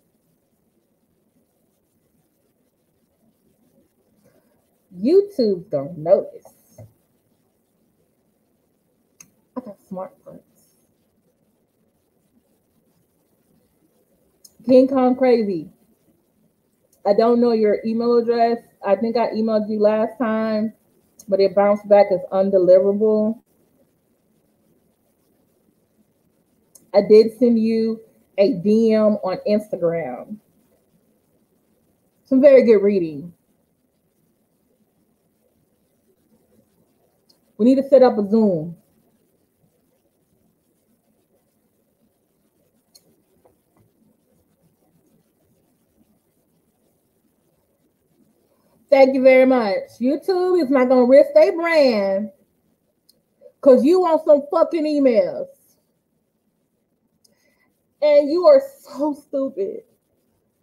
YouTube don't notice. I got smart parts. King Kong crazy. I don't know your email address. I think I emailed you last time, but it bounced back as undeliverable. I did send you a DM on Instagram. Some very good reading. We need to set up a Zoom. Thank you very much. YouTube is not going to risk their brand because you want some fucking emails. And you are so stupid.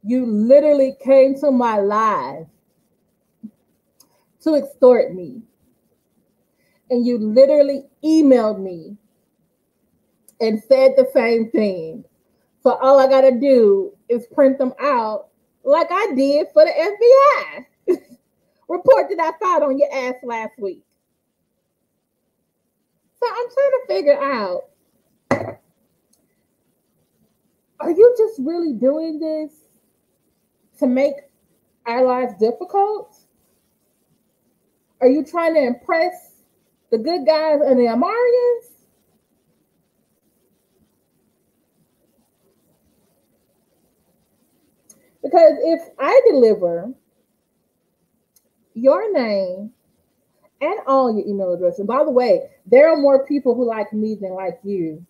You literally came to my live to extort me. And you literally emailed me and said the same thing. So all I got to do is print them out like I did for the FBI. Report that I filed on your ass last week. So I'm trying to figure out, are you just really doing this to make our lives difficult? Are you trying to impress the good guys and the Amarians? Because if I deliver your name and all your email address, and by the way, there are more people who like me than like you,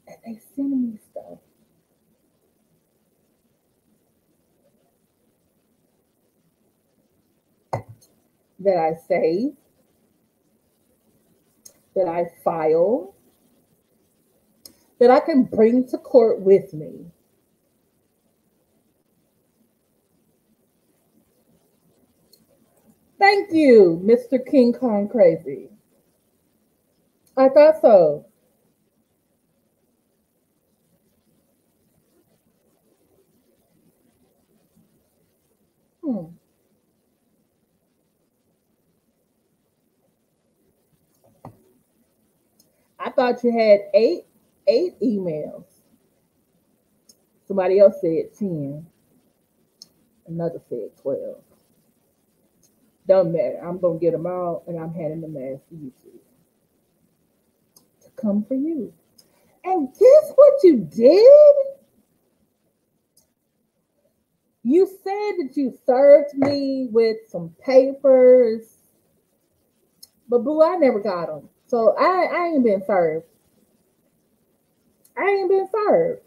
and they send me stuff. That I save, that I file, that I can bring to court with me. Thank you, Mr. King Kong Crazy. I thought so. I thought you had eight emails. Somebody else said 10. Another said 12. Don't matter. I'm going to get them all, and I'm handing them ass to YouTube to come for you. And guess what you did? You said that you served me with some papers, but boo, I never got them. So I ain't been served. I ain't been served.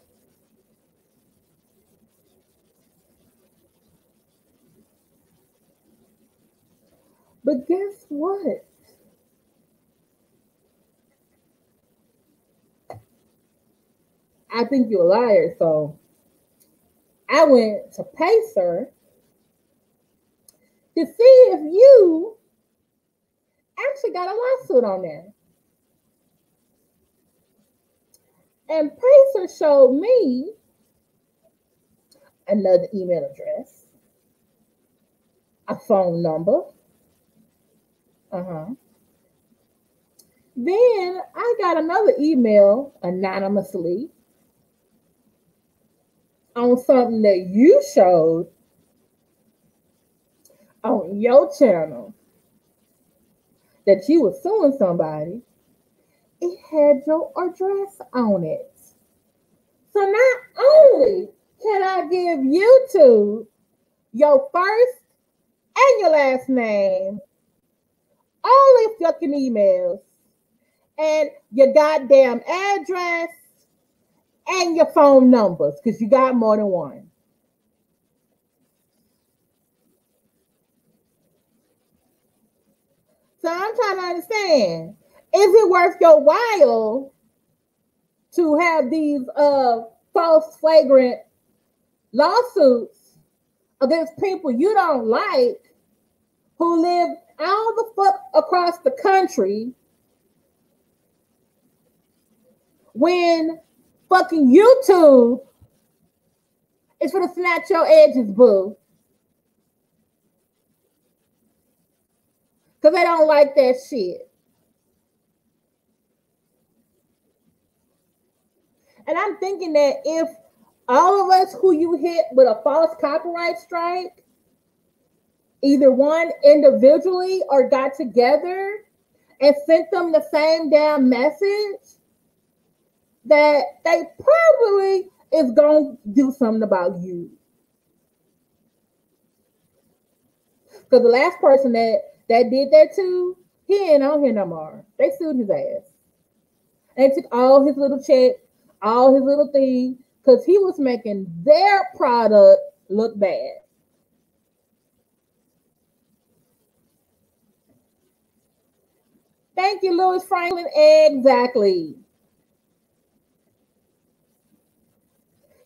But guess what? I think you're a liar. So I went to Pacer to see if you actually got a lawsuit on there. And Pacer showed me another email address, a phone number. Then I got another email anonymously on something that you showed on your channel that you were suing somebody. It had your address on it. So not only can I give YouTube your first and your last name, all your fucking emails, and your goddamn address, and your phone numbers, because you got more than one. So I'm trying to understand, is it worth your while to have these false flagrant lawsuits against people you don't like who live all the fuck across the country when fucking YouTube is for to snatch your edges, boo? Because they don't like that shit. And I'm thinking that if All of us who you hit with a false copyright strike, either one individually or got together and sent them the same damn message, that they probably is going to do something about you. Because the last person that did that too, he ain't on here no more. They sued his ass. And took all his little check, all his little things, because he was making their product look bad. Thank you, Louis Franklin. Exactly.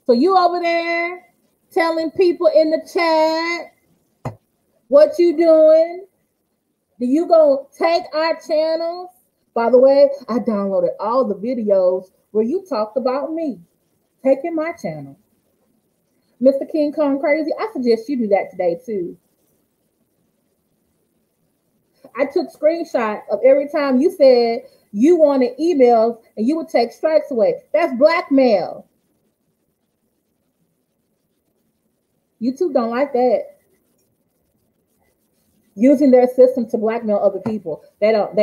So you over there telling people in the chat what you doing? Do you gonna take our channels? By the way, I downloaded all the videos where you talked about me taking my channel. Mr. King Kong Crazy, I suggest you do that today too. I took screenshots of every time you said you wanted emails and you would take strikes away. That's blackmail. YouTube don't like that. Using their system to blackmail other people. They don't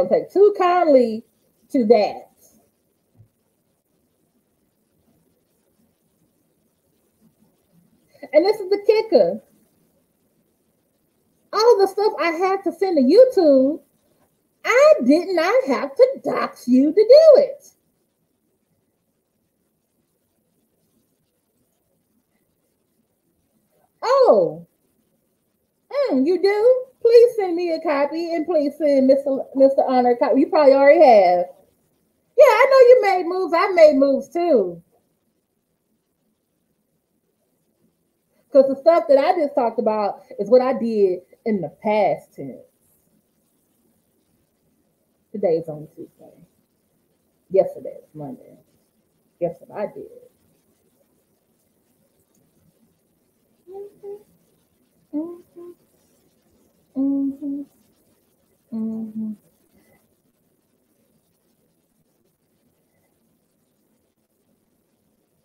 take too kindly to that. And this is the kicker. All the stuff I had to send to YouTube, I did not have to dox you to do it. Oh, you do? Please send me a copy and please send Mr. Honor a copy. You probably already have. Yeah, I know you made moves. I made moves too. Because the stuff that I just talked about is what I did in the past tense. Today's only Tuesday. Yesterday was Monday. Guess what I did?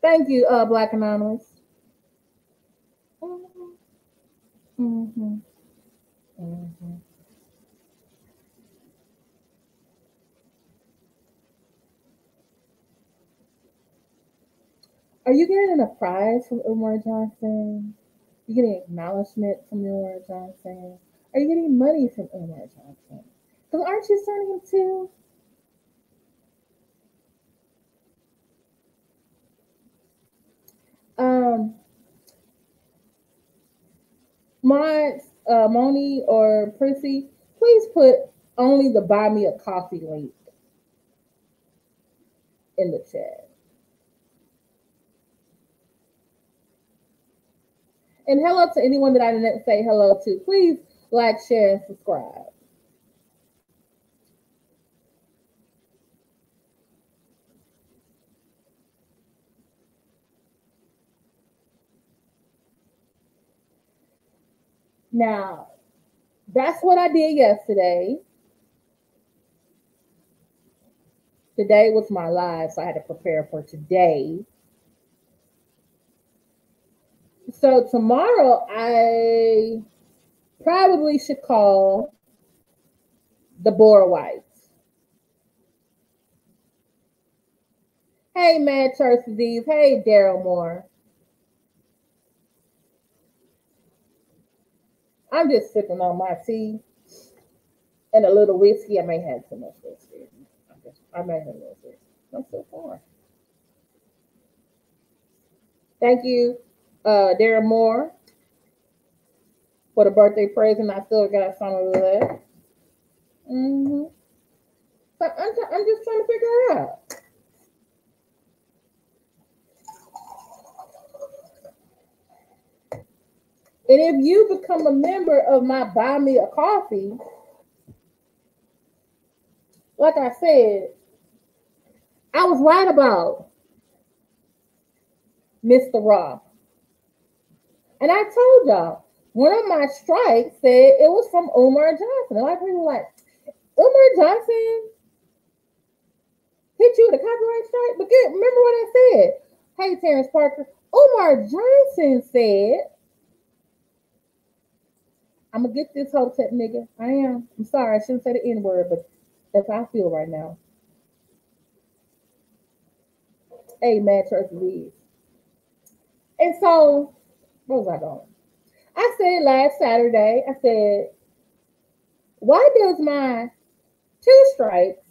Thank you, Black Anonymous. Are you getting a prize from Umar Johnson? Are you getting acknowledgement from Umar Johnson? Are you getting money from Umar Johnson? Because aren't you signing him too? Moni or Prissy, please put only the buy me a coffee link in the chat. And hello to anyone that I didn't say hello to. Please like, share, and subscribe. Now, that's what I did yesterday. Today was my live, so I had to prepare for today. So tomorrow, I probably should call the Boer Whites. Hey, Mad Church Disease. Hey, Daryl Moore. I'm just sipping on my tea and a little whiskey. I may have too much whiskey. I may have a little whiskey. I'm so far. Thank you, Daryl Moore, for the birthday present. I still got some of that. So I'm just trying to figure it out. And if you become a member of my Buy Me a Coffee, like I said, I was right about Mr. Roth. And I told y'all, one of my strikes said it was from Umar Johnson. A lot of people were like, Umar Johnson hit you with a copyright strike? But remember what I said. Hey, Terrence Parker. Umar Johnson said, I'm going to get this Hotep nigga. I am. I'm sorry. I shouldn't say the N word, but that's how I feel right now. Hey, man, church leaves. And so, where was I going? I said last Saturday, I said, why does my two strikes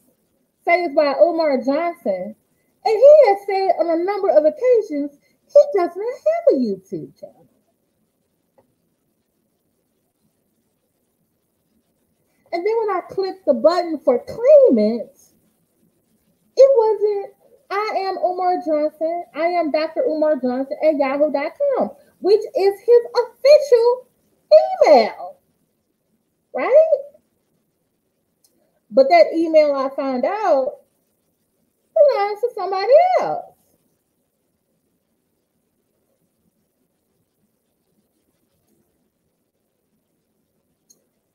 say it's by Umar Johnson? And he has said on a number of occasions he doesn't have a YouTube channel. And then when I clicked the button for claimants, it wasn't I am Umar Johnson. I am Dr. Umar Johnson at yahoo.com, which is his official email, right? But that email I found out belongs to somebody else.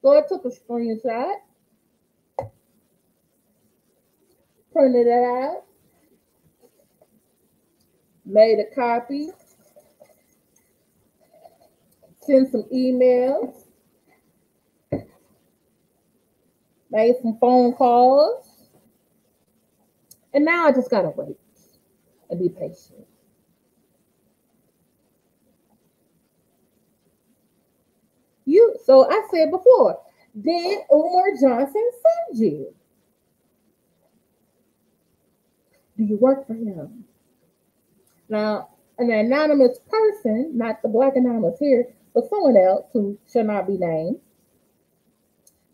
So I took a screenshot, printed it out, made a copy, sent some emails, made some phone calls, and now I just gotta wait and be patient. So I said before, did Umar Johnson send you? Do you work for him? Now, an anonymous person, not the black anonymous here, but someone else who shall not be named,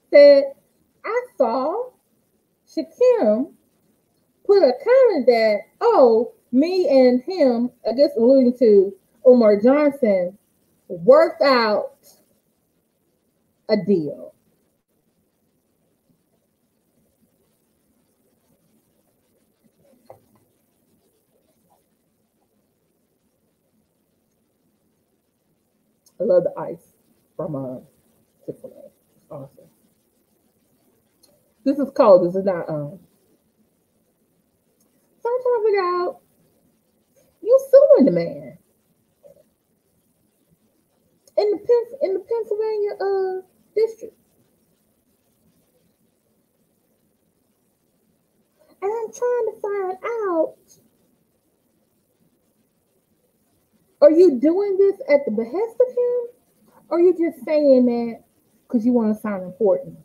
said, I saw Shakim put a comment that, oh, me and him, I guess alluding to Umar Johnson, worked out a deal. I love the ice from Chick-fil-A. It's awesome. This is cold. This is not So I'm trying to figure out, you suing the man in the Pennsylvania district. And I'm trying to find out, are you doing this at the behest of him? Or are you just saying that because you want to sound important?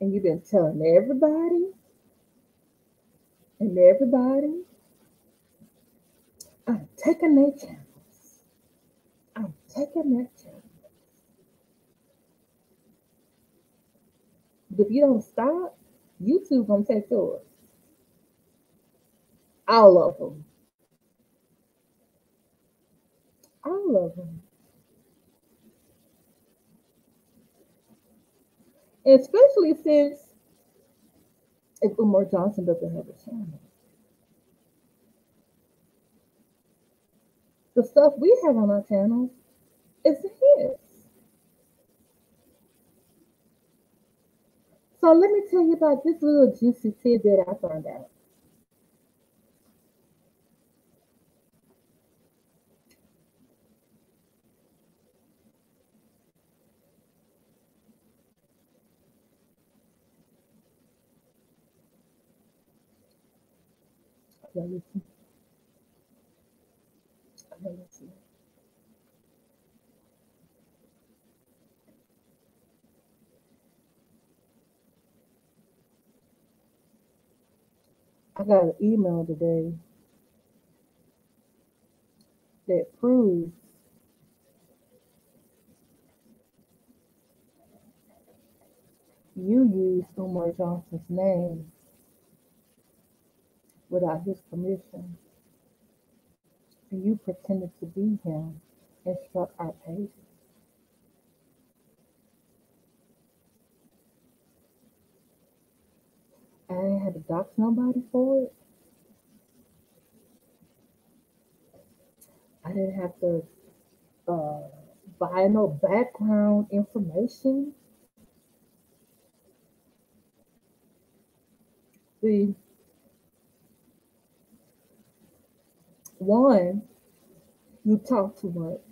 And you've been telling everybody and everybody, I'm taking their channels. I'm taking their channels. But if you don't stop, YouTube gonna take yours. All of them. All of them. Especially since if Umar Johnson doesn't have a channel. The stuff we have on our channel is his. So let me tell you about this little juicy tidbit I found out. Listen. Listen. I got an email today that proves you used Umar Johnson's name without his permission. And you pretended to be him and struck our pages. I didn't have to dox nobody for it. I didn't have to buy no background information. See, one, you talk too much.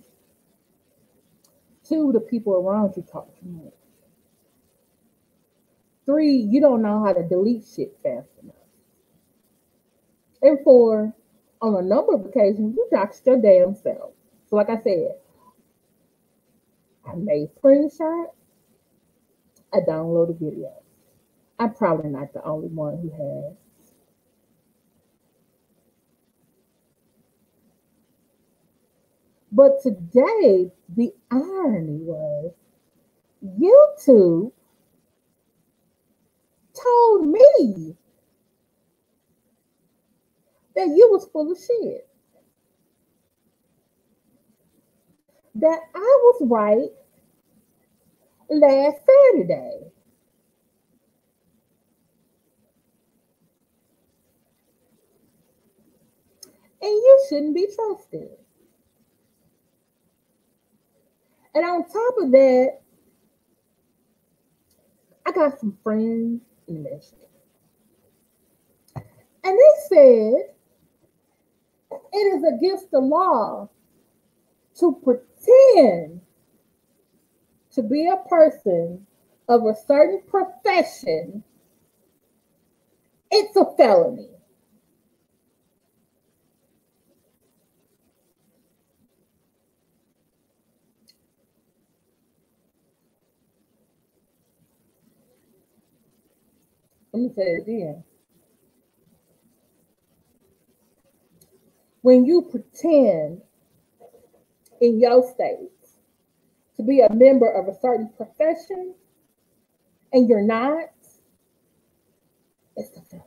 Two, the people around you talk too much. Three, you don't know how to delete shit fast enough. And four, on a number of occasions, you doxed your damn self. So, like I said, I made screenshots. I downloaded videos. I'm probably not the only one who has. But today, the irony was YouTube told me that you was full of shit. That I was right last Saturday. And you shouldn't be trusted. And on top of that, I got some friends in the ministry. And they said it is against the law to pretend to be a person of a certain profession. It's a felony. Let me say it again. When you pretend in your state to be a member of a certain profession and you're not, it's a felony.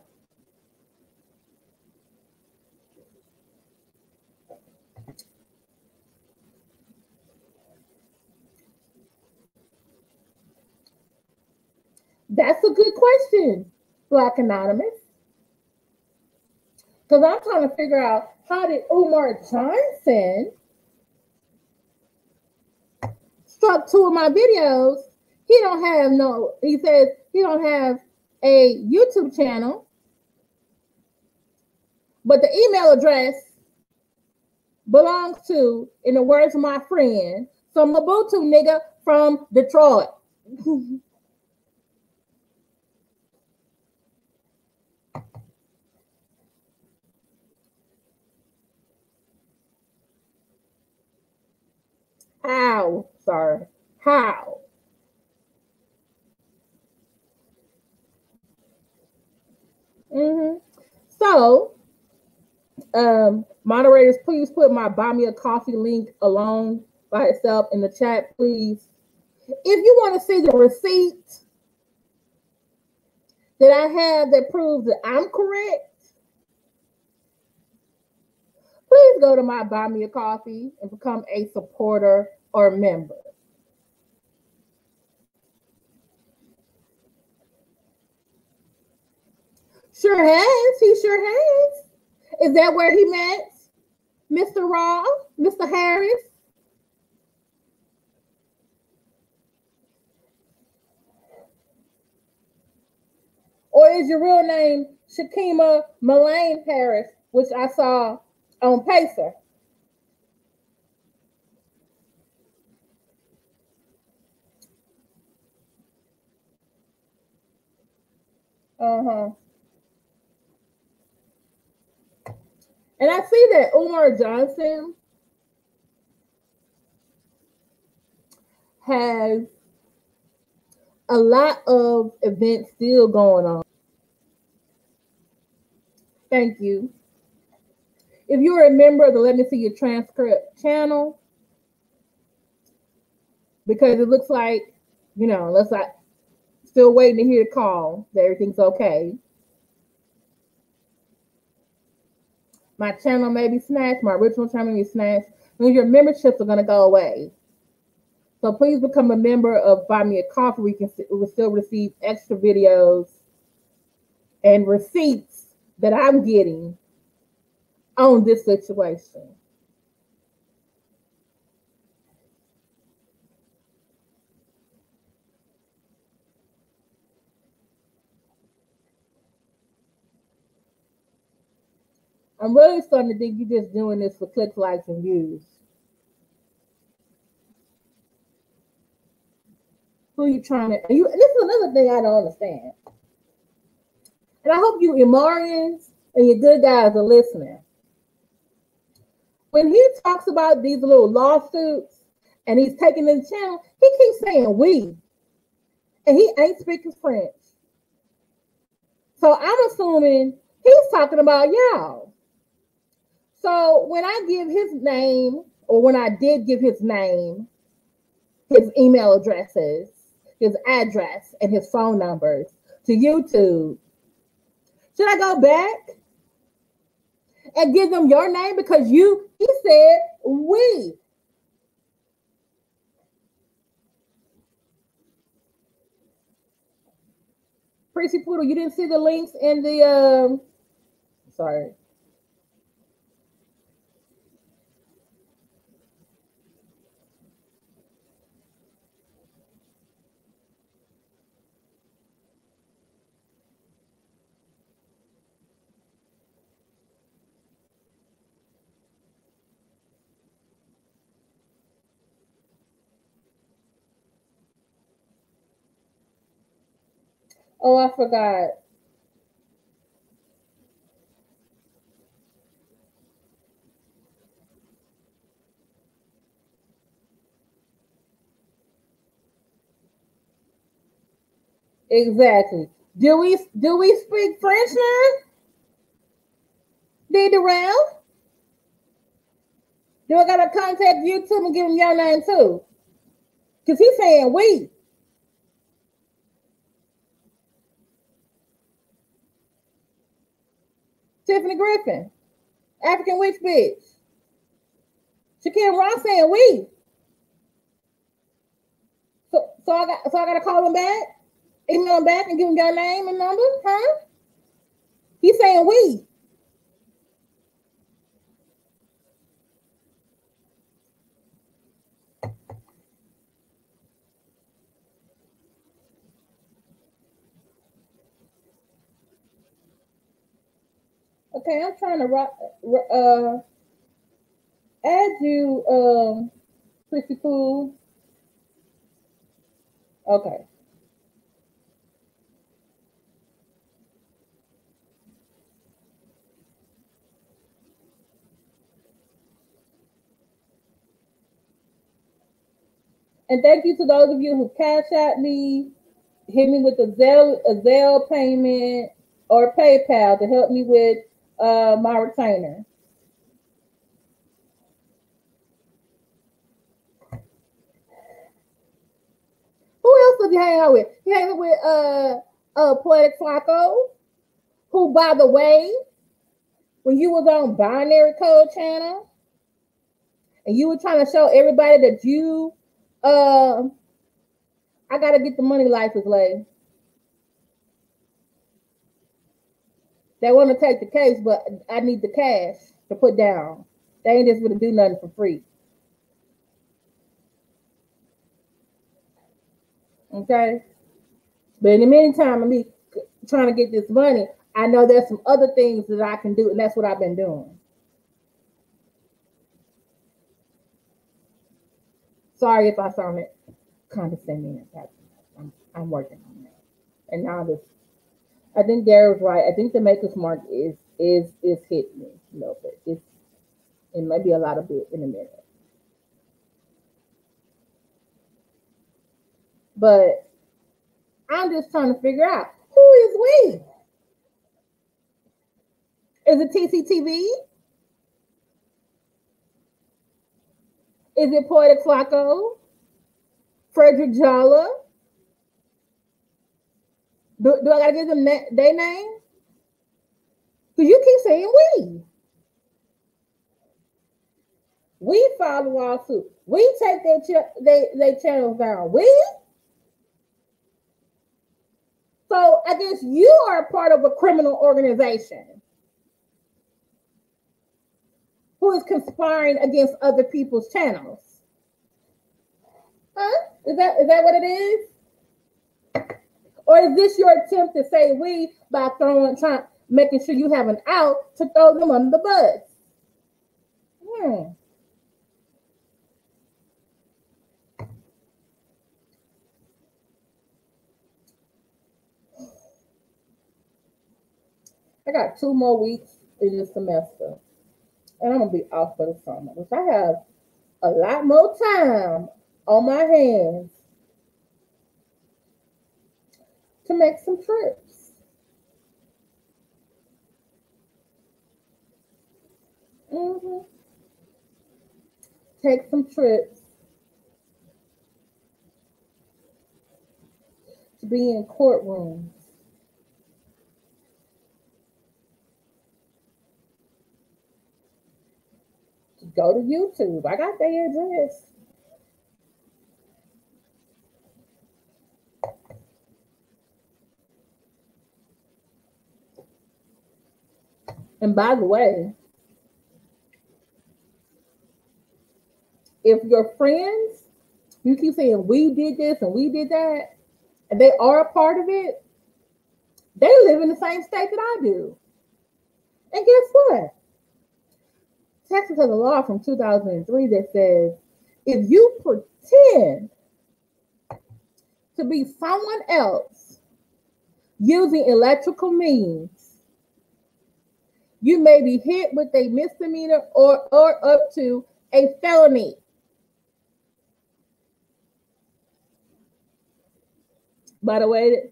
That's a good question, Black Anonymous. Because I'm trying to figure out, how did Umar Johnson struck two of my videos? He says he don't have a YouTube channel, but the email address belongs to, in the words of my friend, some Mobutu nigga from Detroit. How? Sorry. How? So, moderators, please put my buy me a coffee link alone by itself in the chat, please. If you want to see the receipt that I have that proves that I'm correct, please go to my buy me a coffee and become a supporter or a member. Sure has. He sure has. Is that where he met Mr. Raw, Mr. Harris? Or is your real name Shakima Malane Harris, which I saw on Pacer? Uh-huh. And I see that Umar Johnson has a lot of events still going on. Thank you. If you're a member of the Let Me See Your Transcript channel, because it looks like, unless I still waiting to hear the call that everything's okay. My channel may be snatched. My original channel may be snatched. And your memberships are going to go away. So please become a member of Buy Me a Coffee. We will still receive extra videos and receipts that I'm getting on this situation. I'm really starting to think you're just doing this for clicks, likes, and views. Who you trying to? This is another thing I don't understand. And I hope you Imarians and your good guys are listening. When he talks about these little lawsuits and he's taking the channel, he keeps saying we. And he ain't speaking French. So I'm assuming he's talking about y'all. So when I give his name, or when I did give his name, his email addresses, his address, and his phone numbers to YouTube, should I go back and give them your name? Because he said we. Prissy Poodle, you didn't see the links in the, sorry. Oh, I forgot. Exactly. Do we speak French now? Did around? Do I gotta contact YouTube and give him your name too? Because he's saying we. Tiffany Griffin, African Witch Bitch. Shaquille Ross saying we. So I gotta call him back, email him back, and give him your name and number, huh? He's saying we. Okay, I'm trying to add you, Pretty Cool. Okay. And thank you to those of you who cash at me, hit me with a Zelle payment or PayPal to help me with my retainer. Who else did you hang out with? You hang out with Poetic Flacco, who, by the way, when you was on Binary Code Channel and you were trying to show everybody that you I gotta get the money license lady. They want to take the case, but I need the cash to put down. They ain't just gonna do nothing for free. Okay? But in the meantime, of me trying to get this money, I know there's some other things that I can do, and that's what I've been doing. Sorry if I sounded condescending. I'm working on that. And now this, I think Gary was right. I think the Maker's Mark is hitting me a little bit. It might be a lot of bit in a minute. But I'm just trying to figure out who is we? Is it TCTV? Is it Poetic Flacco? Frederick Jalla? Do I gotta give them their name? Because you keep saying we. We file the lawsuit. We take their channels down. We? So I guess you are a part of a criminal organization who is conspiring against other people's channels. Huh? Is that what it is? Or is this your attempt to say we by making sure you have an out to throw them under the bus. I got 2 more weeks in this semester, and I'm gonna be off for the summer, which I have a lot more time on my hands to make some trips. Take some trips to be in courtrooms. Go to YouTube. I got their address. And by the way, if your friends, you keep saying we did this and we did that, and they are a part of it, they live in the same state that I do. And guess what? Texas has a law from 2003 that says if you pretend to be someone else using electrical means, you may be hit with a misdemeanor or up to a felony. By the way,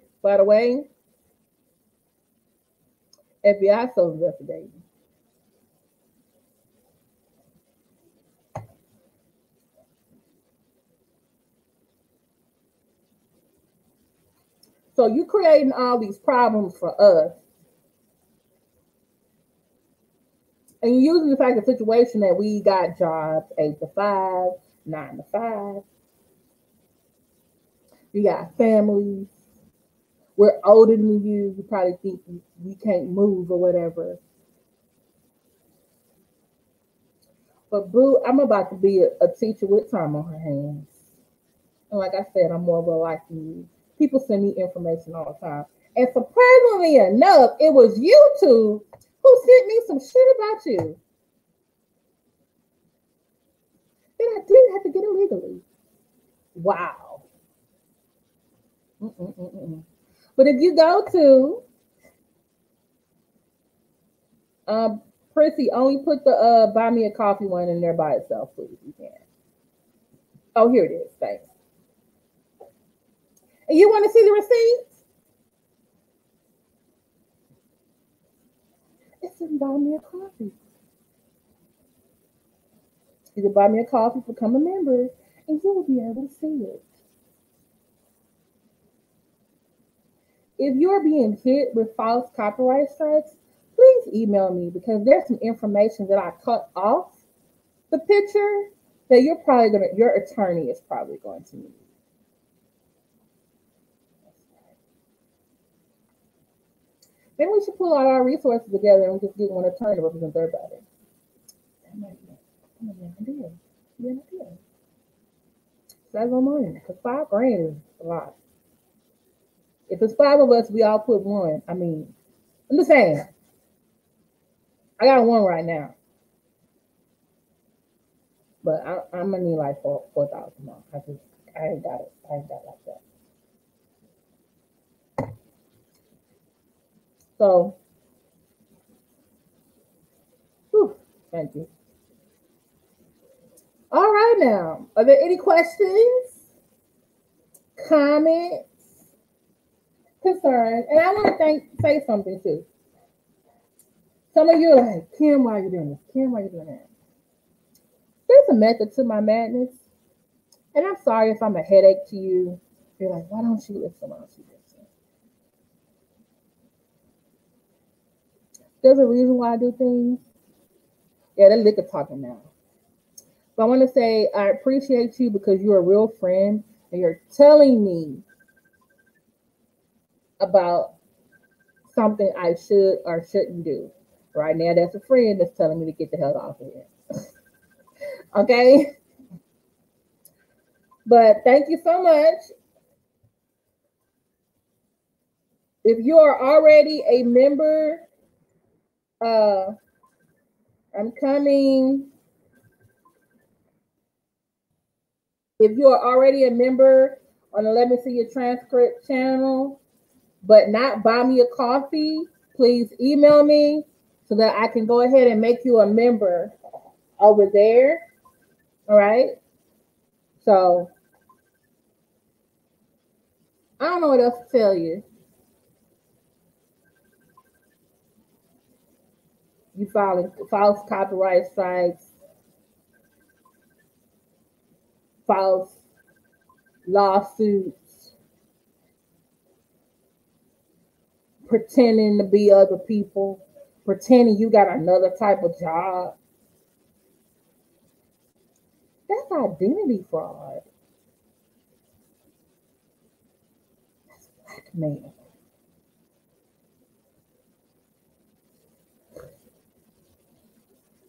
FBI still investigating. So you creating all these problems for us. And you're using the fact of the situation that we got jobs 8 to 5, 9 to 5. We got families. We're older than you. You probably think we can't move or whatever. But boo, I'm about to be a teacher with time on her hands. And like I said, I'm more of a life than you. People send me information all the time. And surprisingly enough, it was YouTube who sent me some shit about you. Then I didn't have to get it legally. Wow. But if you go to Prissy, only put the buy me a coffee one in there by itself, please, if you can. Oh, here it is. Thanks. And you want to see the receipts? It says buy me a coffee. You can buy me a coffee, become a member, and you will be able to see it. If you're being hit with false copyright strikes, please email me because there's some information that I cut off the picture that your attorney is probably going to need. Maybe we should pull out our resources together and just get one attorney to represent everybody. That might be an idea. That's no money because $5,000 is a lot. If it's 5 of us, we all put one. I mean, I'm just saying. I got one right now. But I'm gonna need like 4,000 more. I ain't got it. I ain't got it like that. So, thank you. All right now. Are there any questions? Comments? Concerns? And I want to say something too. Some of you are like, Kim, why are you doing this? Kim, why are you doing that? There's a method to my madness. And I'm sorry if I'm a headache to you. You're like, why don't you listen? Why don't you listen? There's a reason why I do things. Yeah, that liquor talking now. But I want to say I appreciate you because you're a real friend and you're telling me about something I should or shouldn't do. Right now, that's a friend that's telling me to get the hell off of here. Okay? But thank you so much. If you are already a member I'm coming. If you are already a member on the Let Me See Your Transcript channel, but not buy me a coffee, please email me so that I can go ahead and make you a member over there. All right. So I don't know what else to tell you. You filing false copyright strikes, false lawsuits, pretending to be other people, pretending you got another type of job. That's identity fraud. That's blackmail.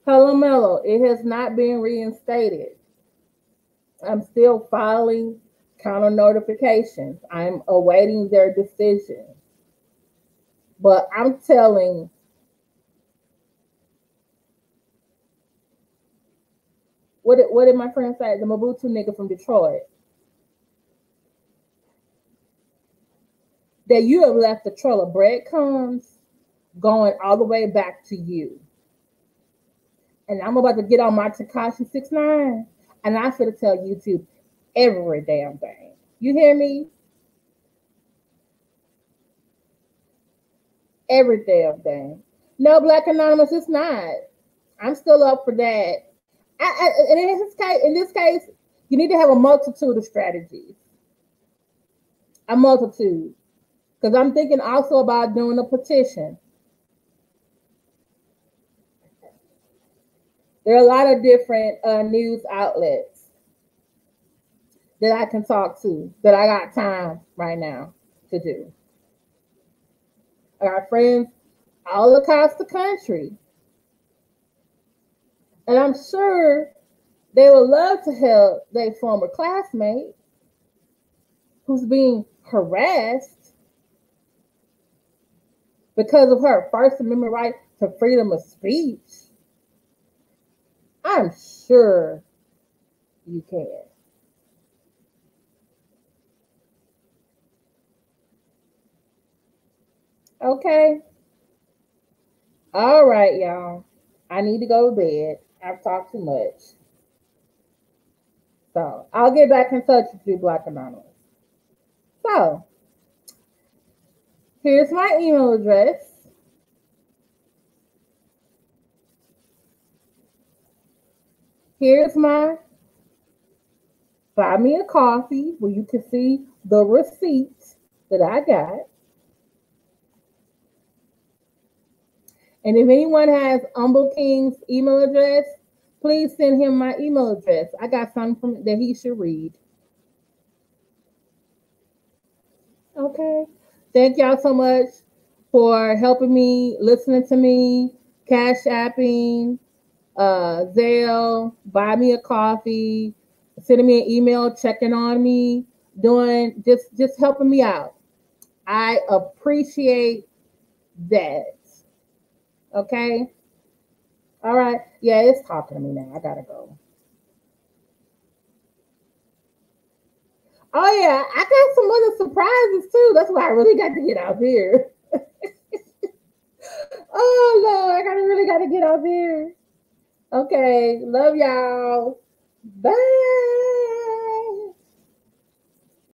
Hello, Mello. It has not been reinstated. I'm still filing counter notifications. I'm awaiting their decision. But I'm telling what did my friend say? The Mobutu nigga from Detroit. That you have left a trail of breadcrumbs going all the way back to you. And I'm about to get on my Tekashi 6ix9ine, and I should tell YouTube every damn thing. You hear me? Every damn thing. No, Black Anonymous, it's not. I'm still up for that. And in this case, you need to have a multitude of strategies. A multitude. Because I'm thinking also about doing a petition. There are a lot of different news outlets that I can talk to, that I got time right now to do. I got friends all across the country. And I'm sure they would love to help their former classmate who's being harassed because of her First Amendment right to freedom of speech. I'm sure you can. Okay. All right, y'all. I need to go to bed. I've talked too much. So I'll get back in touch with you, Black Anonymous. So here's my email address. Here's my buy me a coffee where you can see the receipts that I got. And if anyone has Humble King's email address, please send him my email address. I got something that he should read. Okay. Thank y'all so much for helping me, listening to me, cash apping, Zelle, buy me a coffee, sending me an email, checking on me, doing just helping me out. I appreciate that. Okay. All right. Yeah, it's talking to me now. I gotta go. Oh yeah, I got some other surprises too. That's why I really got to get out here. Oh Lord, really gotta get out here. Okay, love y'all. Bye.